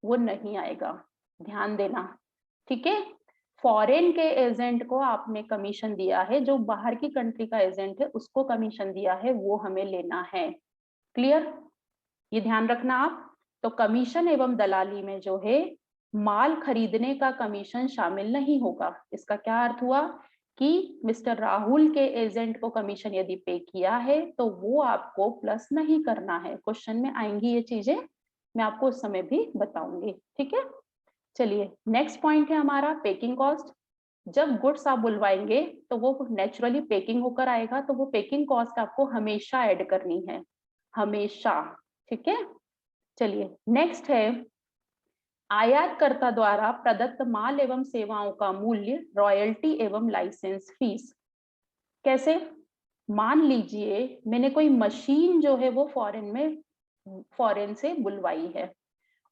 वो नहीं आएगा, ध्यान देना। ठीक है, फॉरेन के एजेंट को आपने कमीशन दिया है, जो बाहर की कंट्री का एजेंट है उसको कमीशन दिया है, वो हमें लेना है। क्लियर, ये ध्यान रखना आप। तो कमीशन एवं दलाली में जो है माल खरीदने का कमीशन शामिल नहीं होगा। इसका क्या अर्थ हुआ कि मिस्टर राहुल के एजेंट को कमीशन यदि पे किया है तो वो आपको प्लस नहीं करना है। क्वेश्चन में आएंगी ये चीजें, मैं आपको उस समय भी बताऊंगी। ठीक है, चलिए नेक्स्ट पॉइंट है हमारा पैकिंग कॉस्ट। जब गुड्स आप बुलवाएंगे तो वो नेचुरली पैकिंग होकर आएगा, तो वो पैकिंग कॉस्ट आपको हमेशा ऐड करनी है, हमेशा। ठीक है, चलिए नेक्स्ट है आयातकर्ता द्वारा प्रदत्त माल एवं सेवाओं का मूल्य, रॉयल्टी एवं लाइसेंस फीस। कैसे, मान लीजिए मैंने कोई मशीन जो है वो फॉरेन से बुलवाई है,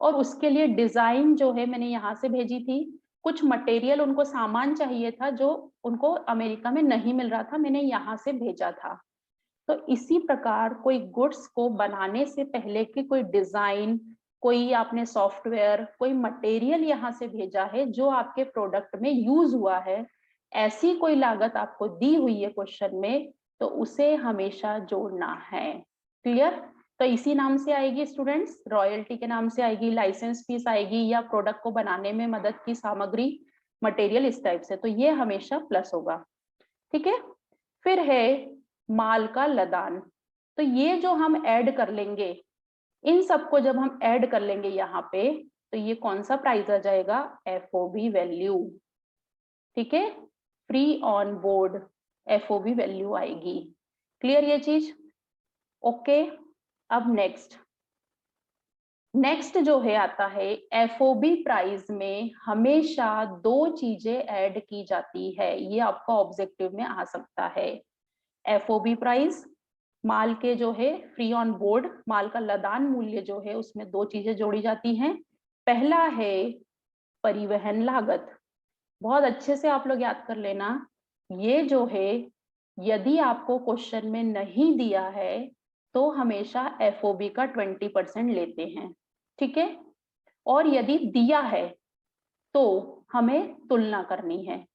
और उसके लिए डिजाइन जो है मैंने यहाँ से भेजी थी, कुछ मटेरियल उनको सामान चाहिए था जो उनको अमेरिका में नहीं मिल रहा था, मैंने यहाँ से भेजा था। तो इसी प्रकार कोई गुड्स को बनाने से पहले की कोई डिजाइन, कोई आपने सॉफ्टवेयर, कोई मटेरियल यहाँ से भेजा है जो आपके प्रोडक्ट में यूज हुआ है, ऐसी कोई लागत आपको दी हुई है क्वेश्चन में, तो उसे हमेशा जोड़ना है। क्लियर, तो इसी नाम से आएगी स्टूडेंट्स, रॉयल्टी के नाम से आएगी, लाइसेंस फीस आएगी, या प्रोडक्ट को बनाने में मदद की सामग्री, मटेरियल, इस टाइप से, तो ये हमेशा प्लस होगा। ठीक है, फिर है माल का लदान। तो ये जो हम ऐड कर लेंगे, इन सबको जब हम ऐड कर लेंगे यहाँ पे, तो ये कौन सा प्राइस आ जाएगा, एफओबी वैल्यू। ठीक है, free on board FOB value आएगी। क्लियर ये चीज, ओके। अब नेक्स्ट जो है आता है एफओबी प्राइस में हमेशा 2 चीजें ऐड की जाती है, ये आपका ऑब्जेक्टिव में आ सकता है। एफओबी प्राइस, माल के जो है फ्री ऑन बोर्ड, माल का लदान मूल्य जो है उसमें 2 चीजें जोड़ी जाती हैं। पहला है परिवहन लागत, बहुत अच्छे से आप लोग याद कर लेना, ये जो है यदि आपको क्वेश्चन में नहीं दिया है तो हमेशा एफओबी का 20% लेते हैं। ठीक है, और यदि दिया है तो हमें तुलना करनी है,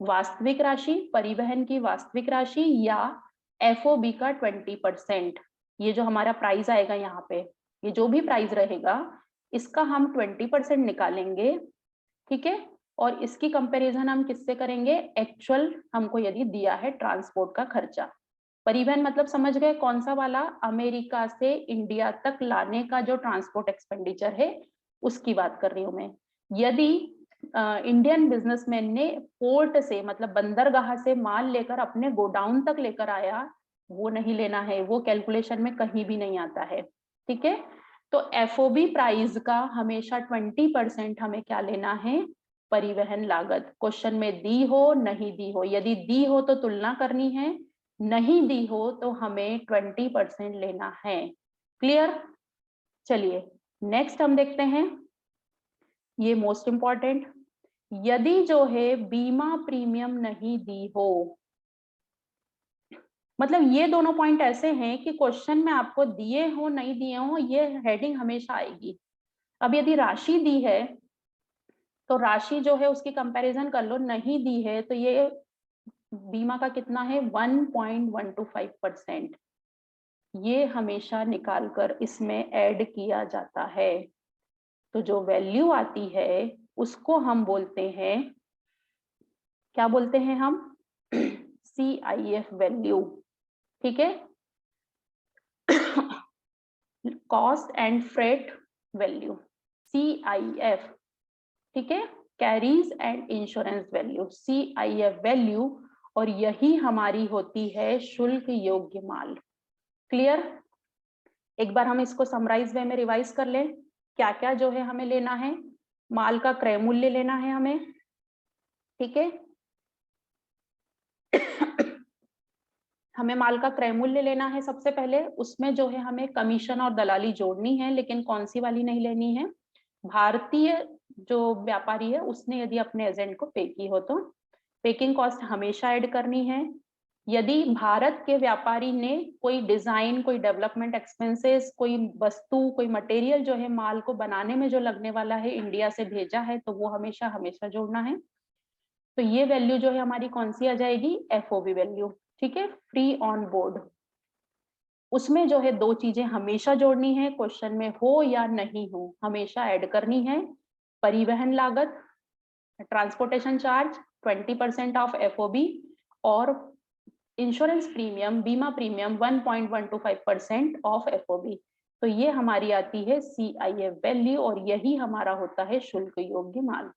वास्तविक राशि, परिवहन की वास्तविक राशि, या एफओबी का 20%। ये जो हमारा प्राइस आएगा यहाँ पे, ये जो भी प्राइस रहेगा इसका हम 20% निकालेंगे। ठीक है, और इसकी कंपैरिजन हम किससे करेंगे, एक्चुअल हमको यदि दिया है ट्रांसपोर्ट का खर्चा। परिवहन मतलब समझ गए कौन सा वाला, अमेरिका से इंडिया तक लाने का जो ट्रांसपोर्ट एक्सपेंडिचर है उसकी बात कर रही हूं मैं। यदि इंडियन बिजनेसमैन ने पोर्ट से मतलब बंदरगाह से माल लेकर अपने गोडाउन तक लेकर आया, वो नहीं लेना है, वो कैलकुलेशन में कहीं भी नहीं आता है। ठीक है, तो एफओबी प्राइस का हमेशा 20% हमें क्या लेना है, परिवहन लागत। क्वेश्चन में दी हो नहीं दी हो, यदि दी हो तो तुलना करनी है, नहीं दी हो तो हमें 20% लेना है। क्लियर? चलिए नेक्स्ट हम देखते हैं, ये मोस्ट इंपॉर्टेंट, यदि जो है बीमा प्रीमियम नहीं दी हो, मतलब ये दोनों पॉइंट ऐसे हैं कि क्वेश्चन में आपको दिए हो नहीं दिए हो ये हेडिंग हमेशा आएगी। अब यदि राशि दी है तो राशि जो है उसकी कंपैरिजन कर लो, नहीं दी है तो ये बीमा का कितना है 1.125%, ये हमेशा निकालकर इसमें ऐड किया जाता है। तो जो वैल्यू आती है उसको हम बोलते हैं, क्या बोलते हैं हम, CIF वैल्यू। ठीक है, cost and freight value, CIF। ठीक है, carries and insurance value, CIF value, और यही हमारी होती है शुल्क योग्य माल। क्लियर? एक बार हम इसको समराइज वे में रिवाइज कर लें, क्या क्या जो है हमें लेना है, माल का क्रय मूल्य लेना है हमें। ठीक है, हमें माल का क्रय मूल्य लेना है सबसे पहले, उसमें जो है हमें कमीशन और दलाली जोड़नी है, लेकिन कौन सी वाली नहीं लेनी है, भारतीय जो व्यापारी है उसने यदि अपने एजेंट को पे की हो तो पेकिंग कॉस्ट हमेशा ऐड करनी है। यदि भारत के व्यापारी ने कोई डिजाइन, कोई डेवलपमेंट एक्सपेंसेस, कोई वस्तु, कोई मटेरियल जो है माल को बनाने में जो लगने वाला है इंडिया से भेजा है, तो वो हमेशा हमेशा जोड़ना है। तो ये वैल्यू जो है हमारी कौन सी आ जाएगी, एफओबी वैल्यू। ठीक है, फ्री ऑन बोर्ड, उसमें जो है दो चीजें हमेशा जोड़नी है, क्वेश्चन में हो या नहीं हो हमेशा ऐड करनी है, परिवहन लागत, ट्रांसपोर्टेशन चार्ज 20% ऑफ एफओबी, और इंश्योरेंस प्रीमियम, बीमा प्रीमियम 1.125% ऑफ एफओबी। तो ये हमारी आती है CIF वैल्यू, और यही हमारा होता है शुल्क योग्य माल।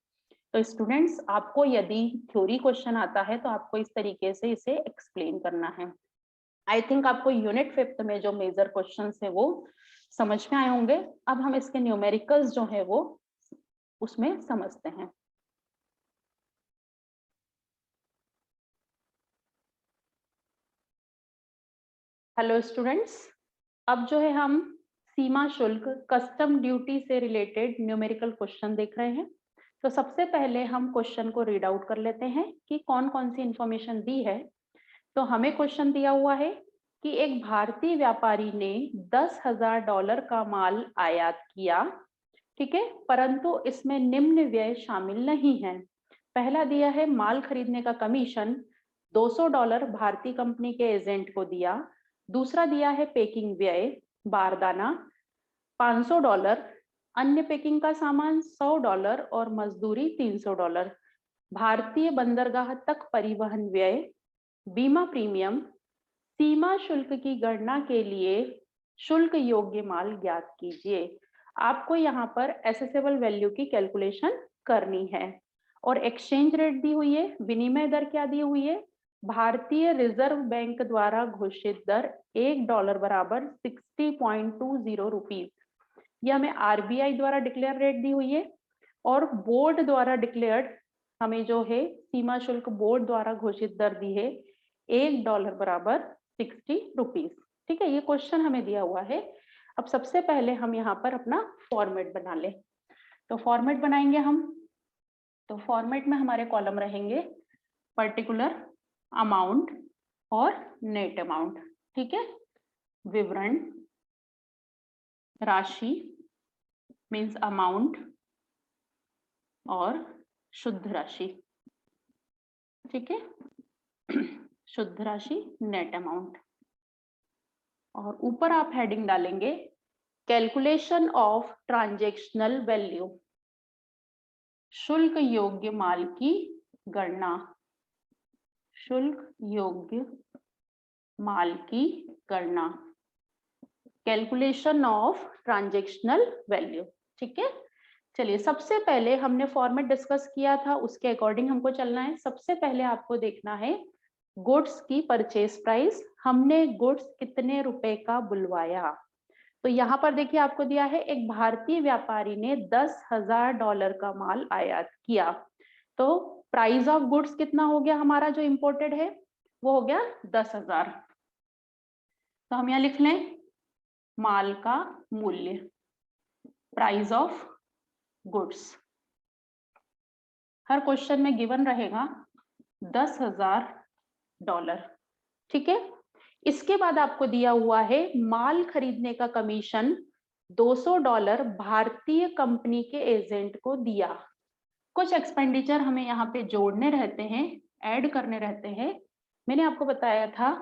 तो स्टूडेंट्स, आपको यदि थ्योरी क्वेश्चन आता है तो आपको इस तरीके से इसे एक्सप्लेन करना है। आई थिंक आपको यूनिट 5th में जो मेजर क्वेश्चंस है वो समझ में आए होंगे। अब हम इसके न्यूमेरिकल्स जो है वो उसमें समझते हैं। हेलो स्टूडेंट्स, अब जो है हम सीमा शुल्क, कस्टम ड्यूटी से रिलेटेड न्यूमेरिकल क्वेश्चन देख रहे हैं। तो सबसे पहले हम क्वेश्चन को रीड आउट कर लेते हैं कि कौन कौन सी इंफॉर्मेशन दी है। तो हमें क्वेश्चन दिया हुआ है कि एक भारतीय व्यापारी ने $10,000 का माल आयात किया, ठीक है, परंतु इसमें निम्न व्यय शामिल नहीं है। पहला दिया है माल खरीदने का कमीशन, $200 भारतीय कंपनी के एजेंट को दिया। दूसरा दिया है पैकिंग व्यय, बारदाना $500, अन्य पैकिंग का सामान $100 और मजदूरी $300। भारतीय बंदरगाह तक परिवहन व्यय, बीमा प्रीमियम, सीमा शुल्क की गणना के लिए शुल्क योग्य माल ज्ञात कीजिए। आपको यहाँ पर एसेसेबल वैल्यू की कैलकुलेशन करनी है, और एक्सचेंज रेट दी हुई है, विनिमय दर क्या दी हुई है, भारतीय रिजर्व बैंक द्वारा घोषित दर $1 बराबर 60.20 रुपीज, ये हमें RBI द्वारा डिक्लेयर रेट दी हुई है, और बोर्ड द्वारा डिक्लेयर्ड हमें जो है सीमा शुल्क बोर्ड द्वारा घोषित दर दी है $1 बराबर 60 रुपीज। ठीक है, ये क्वेश्चन हमें दिया हुआ है। अब सबसे पहले हम यहाँ पर अपना फॉर्मेट बना ले। तो फॉर्मेट बनाएंगे हम, तो फॉर्मेट में हमारे कॉलम रहेंगे पर्टिकुलर, अमाउंट और नेट अमाउंट। ठीक है, विवरण, राशि मीन्स अमाउंट, और शुद्ध राशि। ठीक है, शुद्ध राशि, नेट अमाउंट, और ऊपर आप हेडिंग डालेंगे कैलकुलेशन ऑफ ट्रांजैक्शनल वैल्यू, शुल्क योग्य माल की गणना, शुल्क योग्य माल की गणना, कैलकुलेशन ऑफ ट्रांजैक्शनल वैल्यू। ठीक है, चलिए, सबसे पहले हमने फॉर्मेट डिस्कस किया था, उसके अकॉर्डिंग हमको चलना है। सबसे पहले आपको देखना है गुड्स की परचेज प्राइस, हमने गुड्स कितने रुपए का बुलवाया। तो यहाँ पर देखिए आपको दिया है, एक भारतीय व्यापारी ने $10,000 का माल आयात किया, तो प्राइस ऑफ गुड्स कितना हो गया हमारा जो इंपोर्टेड है, वो हो गया 10,000। तो हम यहाँ लिख लें माल का मूल्य, price of goods. Her question में गिवन रहेगा $10,000, ठीक है। इसके बाद आपको दिया हुआ है माल खरीदने का कमीशन $200 भारतीय कंपनी के एजेंट को दिया। कुछ एक्सपेंडिचर हमें यहाँ पे जोड़ने रहते हैं, ऐड करने रहते हैं। मैंने आपको बताया था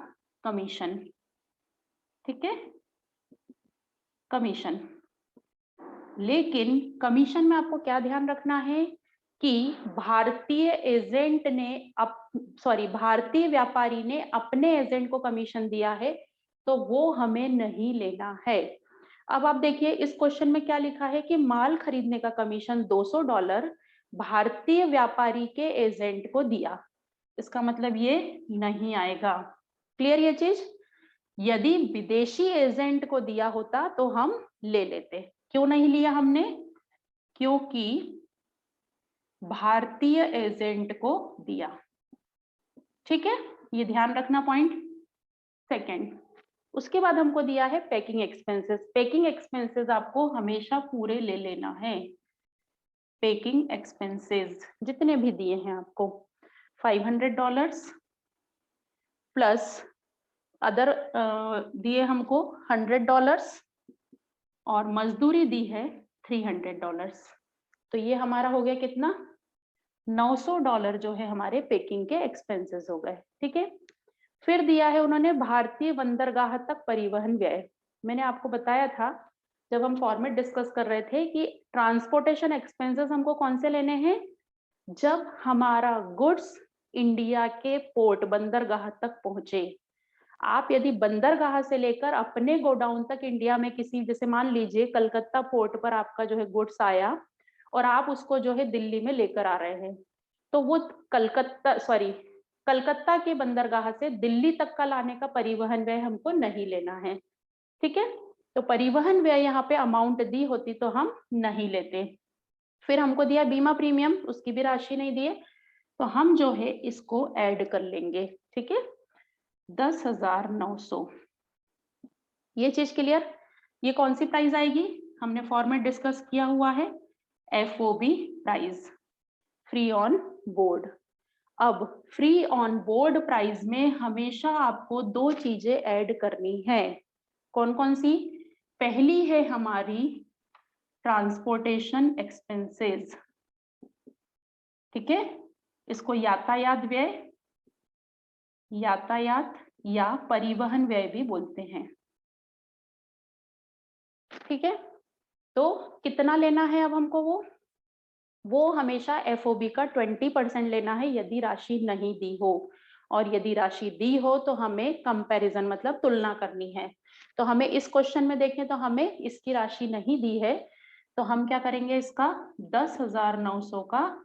कमीशन, ठीक है, कमीशन। लेकिन कमीशन में आपको क्या ध्यान रखना है कि भारतीय एजेंट ने भारतीय व्यापारी ने अपने एजेंट को कमीशन दिया है, तो वो हमें नहीं लेना है। अब आप देखिए इस क्वेश्चन में क्या लिखा है कि माल खरीदने का कमीशन $200 भारतीय व्यापारी के एजेंट को दिया, इसका मतलब ये नहीं आएगा। क्लियर ये चीज? यदि विदेशी एजेंट को दिया होता तो हम ले लेते। क्यों नहीं लिया हमने? क्योंकि भारतीय एजेंट को दिया, ठीक है, ये ध्यान रखना पॉइंट। सेकंड, उसके बाद हमको दिया है पैकिंग एक्सपेंसेस। पैकिंग एक्सपेंसेस आपको हमेशा पूरे ले लेना है। पैकिंग एक्सपेंसेस जितने भी दिए हैं आपको, $500 प्लस अदर दिए हमको $100 और मजदूरी दी है $300। तो ये हमारा हो गया कितना, $900 जो है हमारे पैकिंग के एक्सपेंसेस हो गए, ठीक है। फिर दिया है उन्होंने भारतीय बंदरगाह तक परिवहन व्यय। मैंने आपको बताया था जब हम फॉर्मेट डिस्कस कर रहे थे कि ट्रांसपोर्टेशन एक्सपेंसेस हमको कौन से लेने हैं, जब हमारा गुड्स इंडिया के पोर्ट बंदरगाह तक पहुंचे। आप यदि बंदरगाह से लेकर अपने गोडाउन तक इंडिया में किसी, जैसे मान लीजिए कलकत्ता पोर्ट पर आपका जो है गुड्स आया और आप उसको जो है दिल्ली में लेकर आ रहे हैं, तो वो कलकत्ता के बंदरगाह से दिल्ली तक का लाने का परिवहन व्यय हमको नहीं लेना है, ठीक है। तो परिवहन व्यय यहाँ पे अमाउंट दी होती तो हम नहीं लेते। फिर हमको दिया बीमा प्रीमियम, उसकी भी राशि नहीं दिए, तो हम जो है इसको ऐड कर लेंगे, ठीक है, 10,900। ये चीज क्लियर? ये कौन सी प्राइस आएगी, हमने फॉर्मेट डिस्कस किया हुआ है, FOB price, free on board. अब फ्री ऑन बोर्ड प्राइस में हमेशा आपको दो चीजें ऐड करनी है। कौन कौन सी? पहली है हमारी ट्रांसपोर्टेशन एक्सपेंसेस, ठीक है, इसको यातायात व्यय, यातायात या परिवहन व्यय भी बोलते हैं, ठीक है। तो कितना लेना है अब हमको, वो हमेशा FOB का 20% लेना है यदि राशि नहीं दी हो, और यदि राशि दी हो तो हमें कंपैरिजन मतलब तुलना करनी है। तो हमें इस क्वेश्चन में देखें तो हमें इसकी राशि नहीं दी है, तो हम क्या करेंगे, इसका 10,900 का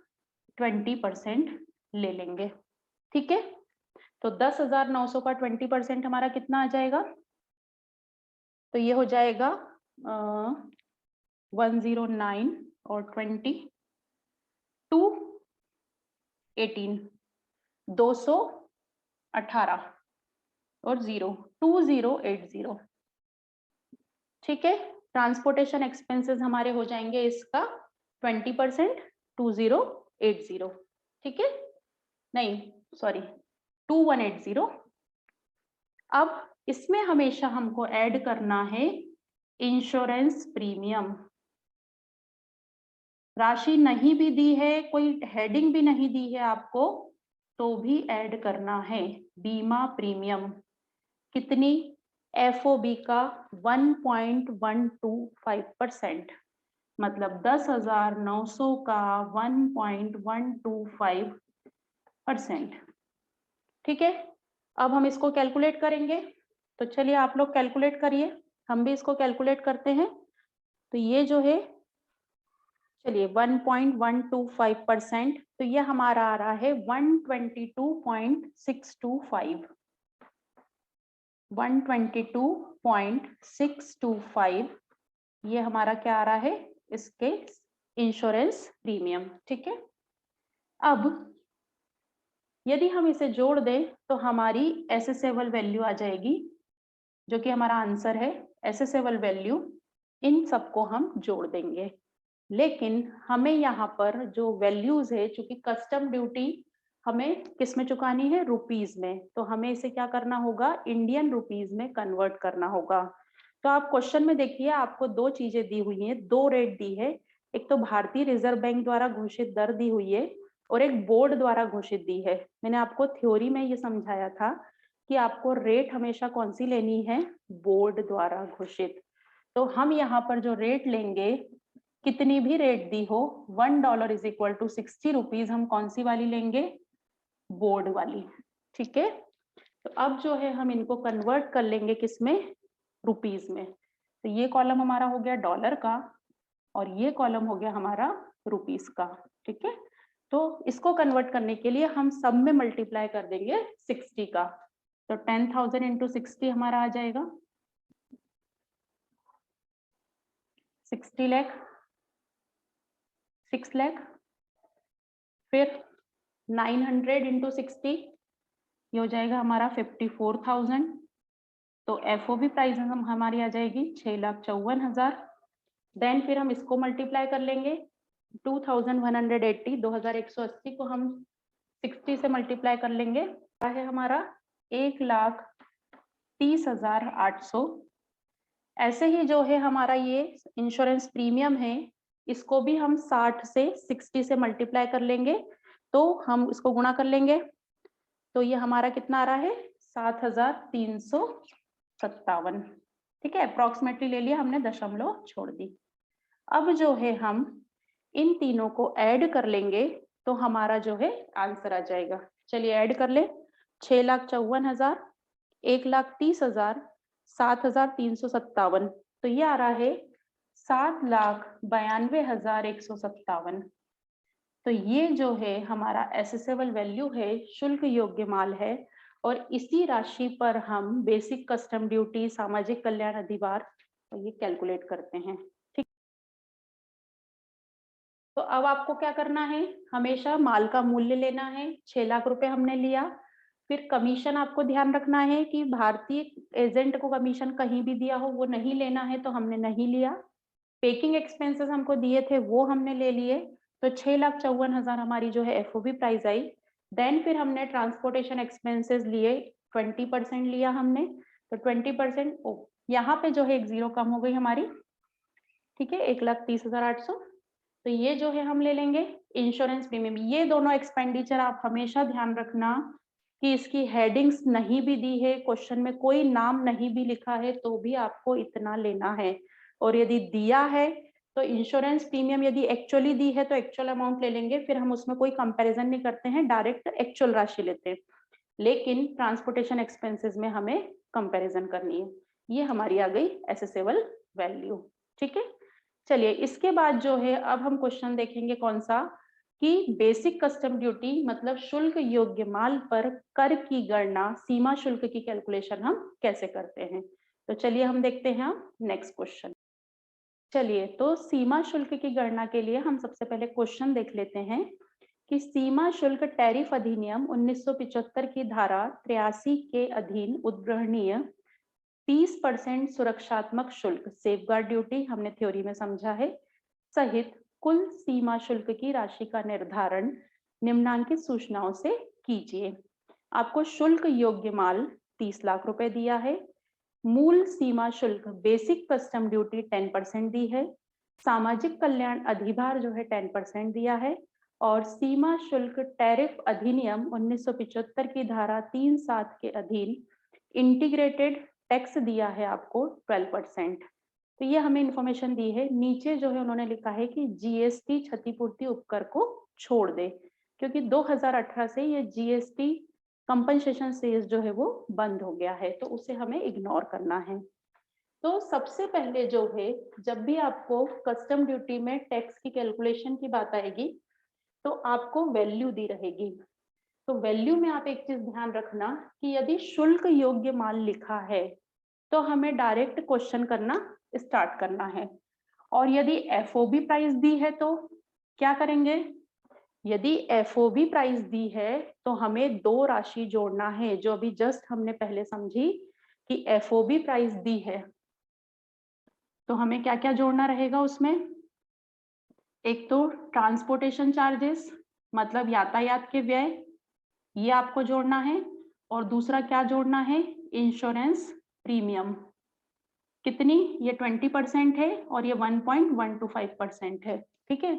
20% ले लेंगे, ठीक है। तो 10,900 का 20% हमारा कितना आ जाएगा, तो ये हो जाएगा 109 और 20 218, 218 और 0, 2080, ठीक है। ट्रांसपोर्टेशन एक्सपेंसेस हमारे हो जाएंगे इसका 20%, 2080, ठीक है, नहीं सॉरी 2180। अब इसमें हमेशा हमको ऐड करना है इंश्योरेंस प्रीमियम। राशि नहीं भी दी है, कोई हेडिंग भी नहीं दी है आपको, तो भी ऐड करना है बीमा प्रीमियम। कितनी? FOB का 1.125%, मतलब 10,900 का 1.125%, ठीक है। अब हम इसको कैलकुलेट करेंगे, तो चलिए आप लोग कैलकुलेट करिए, हम भी इसको कैलकुलेट करते हैं। तो ये जो है चलिए 1.125%, तो ये हमारा आ रहा है 122.625। 122.625 ये हमारा क्या आ रहा है, इसके इंश्योरेंस प्रीमियम। ठीक है, अब यदि हम इसे जोड़ दें तो हमारी एसेसेबल वैल्यू आ जाएगी, जो कि हमारा आंसर है। एसेसेबल वैल्यू, इन सबको हम जोड़ देंगे, लेकिन हमें यहाँ पर जो वैल्यूज है, चूंकि कस्टम ड्यूटी हमें किस में चुकानी है, रुपीज में, तो हमें इसे क्या करना होगा, इंडियन रुपीज में कन्वर्ट करना होगा। तो आप क्वेश्चन में देखिए, आपको दो चीजें दी हुई हैं, दो रेट दी है। एक तो भारतीय रिजर्व बैंक द्वारा घोषित दर दी हुई है और एक बोर्ड द्वारा घोषित दी है। मैंने आपको थ्योरी में ये समझाया था कि आपको रेट हमेशा कौन सी लेनी है, बोर्ड द्वारा घोषित। तो हम यहाँ पर जो रेट लेंगे, कितनी भी रेट दी हो, $1 इज इक्वल टू 60 रुपीज, हम कौन सी वाली लेंगे, बोर्ड वाली। ठीक है, तो अब जो है हम इनको कन्वर्ट कर लेंगे किसमें, रुपीज में। तो ये कॉलम हमारा हो गया डॉलर का और ये कॉलम हो गया हमारा रुपीज का। ठीक है, तो इसको कन्वर्ट करने के लिए हम सब में मल्टीप्लाई कर देंगे 60 का। तो 10,000 इंटू 60 हमारा आ जाएगा 60 लाख, 6 लाख। फिर 900 इंटू 60 ये हो जाएगा हमारा 54,000। तो एफओबी प्राइस हम हमारी आ जाएगी 6,54,000। देन फिर हम इसको मल्टीप्लाई कर लेंगे 2180, 2180 को हम 60 से मल्टीप्लाई कर लेंगे, है हमारा 1,30,800। ऐसे ही जो है हमारा ये इंश्योरेंस प्रीमियम है, इसको भी हम 60 से 60 से मल्टीप्लाई कर लेंगे, तो हम इसको गुणा कर लेंगे, तो ये हमारा कितना आ रहा है, 7,357। ठीक है, अप्रोक्सीमेटली ले लिया हमने, दशमलव छोड़ दी। अब जो है हम इन तीनों को ऐड कर लेंगे तो हमारा जो है आंसर आ जाएगा। चलिए ऐड कर ले, 6,54,000, 1,30,000, 7,357, तो ये आ रहा है 7,92,157। तो ये जो है हमारा एसेसेबल वैल्यू है, शुल्क योग्य माल है, और इसी राशि पर हम बेसिक कस्टम ड्यूटी, सामाजिक कल्याण अधिभार ये कैलकुलेट करते हैं। ठीक, तो अब आपको क्या करना है, हमेशा माल का मूल्य लेना है। 6 लाख रुपए हमने लिया। फिर कमीशन आपको ध्यान रखना है कि भारतीय एजेंट को कमीशन कहीं भी दिया हो वो नहीं लेना है, तो हमने नहीं लिया। पेकिंग एक्सपेंसेस हमको दिए थे वो हमने ले लिए, तो 6,54,000 हमारी जो है एफओबी प्राइस आई। देन फिर हमने ट्रांसपोर्टेशन एक्सपेंसेस लिए, 20% लिया हमने, तो 20%, यहाँ पे जो है एक जीरो कम हो गई हमारी। ठीक है, 1,30,800, तो ये जो है हम ले लेंगे इंश्योरेंस प्रीमियम। ये दोनों एक्सपेंडिचर आप हमेशा ध्यान रखना कि इसकी हेडिंग्स नहीं भी दी है, क्वेश्चन में कोई नाम नहीं भी लिखा है, तो भी आपको इतना लेना है। और यदि दिया है तो इंश्योरेंस प्रीमियम यदि एक्चुअली दी है तो एक्चुअल अमाउंट ले लेंगे, फिर हम उसमें कोई कंपैरिजन नहीं करते हैं, डायरेक्ट एक्चुअल राशि लेते हैं। लेकिन ट्रांसपोर्टेशन एक्सपेंसेस में हमें कंपैरिजन करनी है। ये हमारी आ गई एसेसेबल वैल्यू। ठीक है, चलिए इसके बाद जो है अब हम क्वेश्चन देखेंगे कौन सा, कि बेसिक कस्टम ड्यूटी मतलब शुल्क योग्य माल पर कर की गणना, सीमा शुल्क की कैलकुलेशन हम कैसे करते हैं। तो चलिए हम देखते हैं नेक्स्ट क्वेश्चन। चलिए, तो सीमा शुल्क की गणना के लिए हम सबसे पहले क्वेश्चन देख लेते हैं कि सीमा शुल्क टैरिफ अधिनियम 1975 की धारा 83 के अधीन उद्ग्रहणीय 30% सुरक्षात्मक शुल्क, सेफगार्ड ड्यूटी हमने थ्योरी में समझा है, सहित कुल सीमा शुल्क की राशि का निर्धारण निम्नांकित सूचनाओं से कीजिए। आपको शुल्क योग्य माल 30 लाख रुपए दिया है, मूल सीमा शुल्क बेसिक कस्टम ड्यूटी 10% दी है, सामाजिक कल्याण अधिभार जो है 10% दिया है, और सीमा शुल्क टैरिफ अधिनियम 1975 की धारा 3(7) के अधीन इंटीग्रेटेड टैक्स दिया है आपको 12%। तो ये हमें इंफॉर्मेशन दी है। नीचे जो है उन्होंने लिखा है कि जीएसटी क्षतिपूर्ति उपकर को छोड़ दे, क्योंकि 2018 से ये जीएसटी कंपनसेशन सेल्स जो है वो बंद हो गया है, तो उसे हमें इग्नोर करना है। तो सबसे पहले जो है, जब भी आपको कस्टम ड्यूटी में टैक्स की कैलकुलेशन की बात आएगी तो आपको वैल्यू दी रहेगी। तो वैल्यू में आप एक चीज ध्यान रखना कि यदि शुल्क योग्य माल लिखा है तो हमें डायरेक्ट क्वेश्चन करना स्टार्ट करना है, और यदि एफओबी प्राइस दी है तो क्या करेंगे? यदि एफओबी प्राइस दी है तो हमें दो राशि जोड़ना है, जो अभी जस्ट हमने पहले समझी कि एफओबी प्राइस दी है तो हमें क्या क्या जोड़ना रहेगा उसमें। एक तो ट्रांसपोर्टेशन चार्जेस, मतलब यातायात के व्यय, ये आपको जोड़ना है। और दूसरा क्या जोड़ना है? Insurance premium. कितनी? ये 20% है और ये 1.125% है। ठीक है,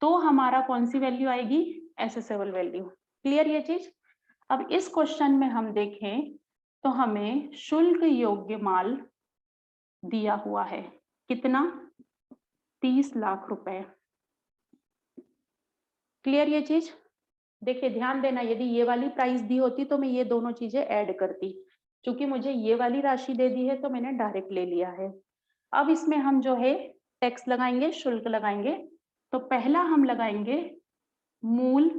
तो हमारा कौन सी वैल्यू आएगी? Assessable value. क्लियर ये चीज? अब इस क्वेश्चन में हम देखें तो हमें शुल्क योग्य माल दिया हुआ है कितना? 30 लाख रुपए। क्लियर ये चीज? देखिए ध्यान देना, यदि ये वाली प्राइस दी होती तो मैं ये दोनों चीजें ऐड करती, क्योंकि मुझे ये वाली राशि दे दी है तो मैंने डायरेक्ट ले लिया है। अब इसमें हम जो है टैक्स लगाएंगे, शुल्क लगाएंगे। तो पहला हम लगाएंगे मूल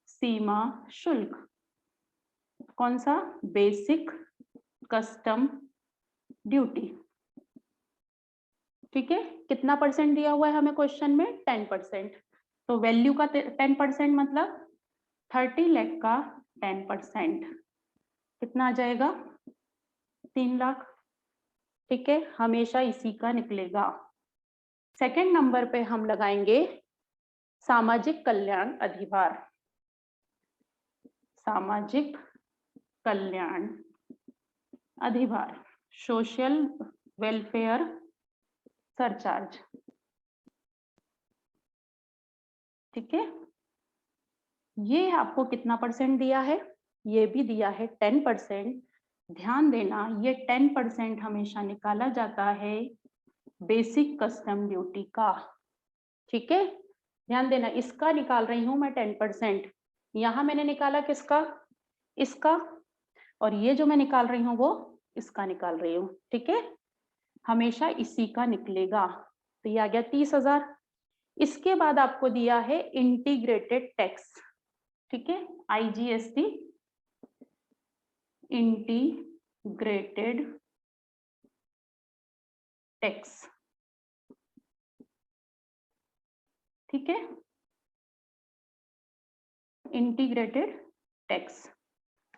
सीमा शुल्क। कौन सा? Basic custom duty. ठीक है, कितना परसेंट दिया हुआ है हमें क्वेश्चन में? 10%। तो वैल्यू का 10% मतलब 30 लाख का 10% कितना आ जाएगा? 3 लाख। ठीक है, हमेशा इसी का निकलेगा। सेकंड नंबर पे हम लगाएंगे सामाजिक कल्याण अधिभार। सामाजिक कल्याण अधिभार, सोशल वेलफेयर सरचार्ज। ठीक है, ये आपको कितना परसेंट दिया है? ये भी दिया है 10%। ध्यान देना, ये 10% हमेशा निकाला जाता है बेसिक कस्टम ड्यूटी का। ठीक है, ध्यान देना, इसका निकाल रही हूं मैं 10%। यहां मैंने निकाला किसका? इसका। और ये जो मैं निकाल रही हूँ वो इसका निकाल रही हूँ। ठीक है, हमेशा इसी का निकलेगा। तो ये आ गया 30,000। इसके बाद आपको दिया है इंटीग्रेटेड टैक्स। ठीक है, IGST, इंटीग्रेटेड टैक्स। ठीक है, इंटीग्रेटेड टैक्स,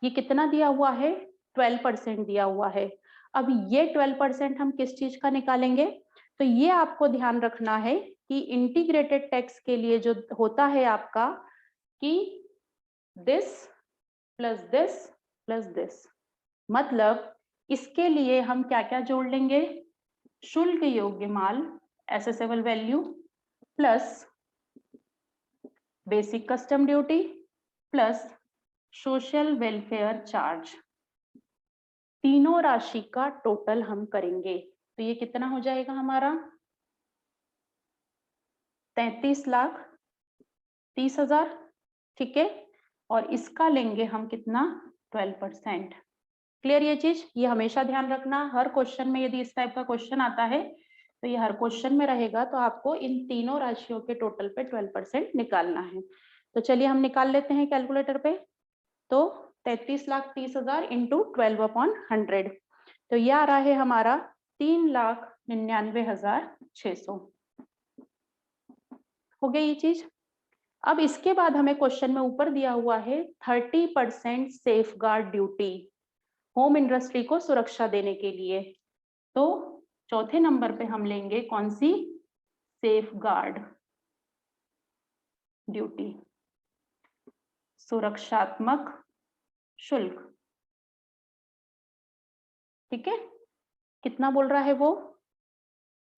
ये कितना दिया हुआ है? 12% दिया हुआ है। अब ये 12% हम किस चीज का निकालेंगे? तो ये आपको ध्यान रखना है कि इंटीग्रेटेड टैक्स के लिए जो होता है आपका कि this plus this plus this, मतलब इसके लिए हम क्या क्या जोड़ लेंगे? शुल्क योग्य माल, assessable value, plus basic custom duty, plus social welfare charge. तीनों राशि का टोटल हम करेंगे तो ये कितना हो जाएगा हमारा? 33,30,000। ठीक है, और इसका लेंगे हम कितना? 12%। क्लियर ये चीज? ये हमेशा ध्यान रखना, हर क्वेश्चन में यदि इस टाइप का क्वेश्चन आता है तो ये हर क्वेश्चन में रहेगा, तो आपको इन तीनों राशियों के टोटल पे 12% निकालना है। तो चलिए हम निकाल लेते हैं कैलकुलेटर पे। तो 33,30,000 इंटू 12/100, तो ये आ रहा है हमारा 3,99,600। हो गई ये चीज? अब इसके बाद हमें क्वेश्चन में ऊपर दिया हुआ है 30% safe guard duty, home industry को सुरक्षा देने के लिए। तो चौथे नंबर पे हम लेंगे कौन सी? सेफ गार्ड ड्यूटी, सुरक्षात्मक शुल्क। ठीक है, कितना बोल रहा है वो?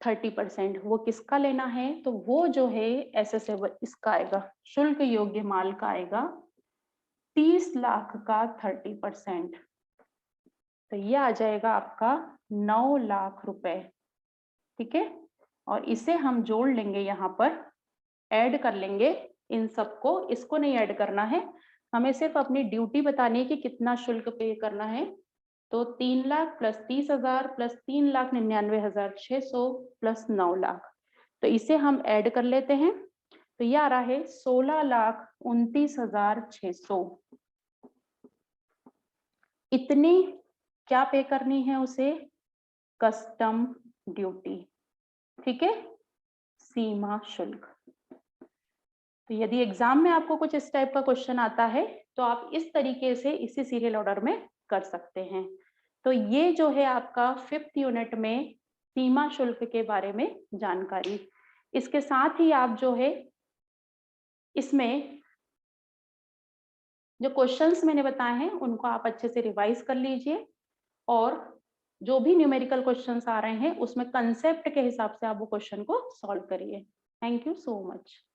30%। वो किसका लेना है? तो वो जो है एसेसेबल इसका आएगा, शुल्क योग्य माल का आएगा 30 लाख का 30%। तो ये आ जाएगा आपका 9 लाख रुपए। ठीक है, और इसे हम जोड़ लेंगे, यहाँ पर ऐड कर लेंगे इन सबको। इसको नहीं ऐड करना है, हमें सिर्फ अपनी ड्यूटी बतानी है कि कितना शुल्क पे करना है। तो 3 lakh plus 30,000 plus 3,99,600 plus 9 lakh. तो इसे हम ऐड कर लेते हैं, तो ये आ रहा है 16,29,600। इतनी क्या पे करनी है उसे? कस्टम ड्यूटी, ठीक है, सीमा शुल्क। तो यदि एग्जाम में आपको कुछ इस टाइप का क्वेश्चन आता है तो आप इस तरीके से इसी सीरियल ऑर्डर में कर सकते हैं। तो ये जो है आपका 5th यूनिट में सीमा शुल्क के बारे में जानकारी। इसके साथ ही आप जो है इसमें जो क्वेश्चंस मैंने बताए हैं उनको आप अच्छे से रिवाइज कर लीजिए, और जो भी न्यूमेरिकल क्वेश्चंस आ रहे हैं उसमें कंसेप्ट के हिसाब से आप वो क्वेश्चन को सॉल्व करिए। Thank you so much.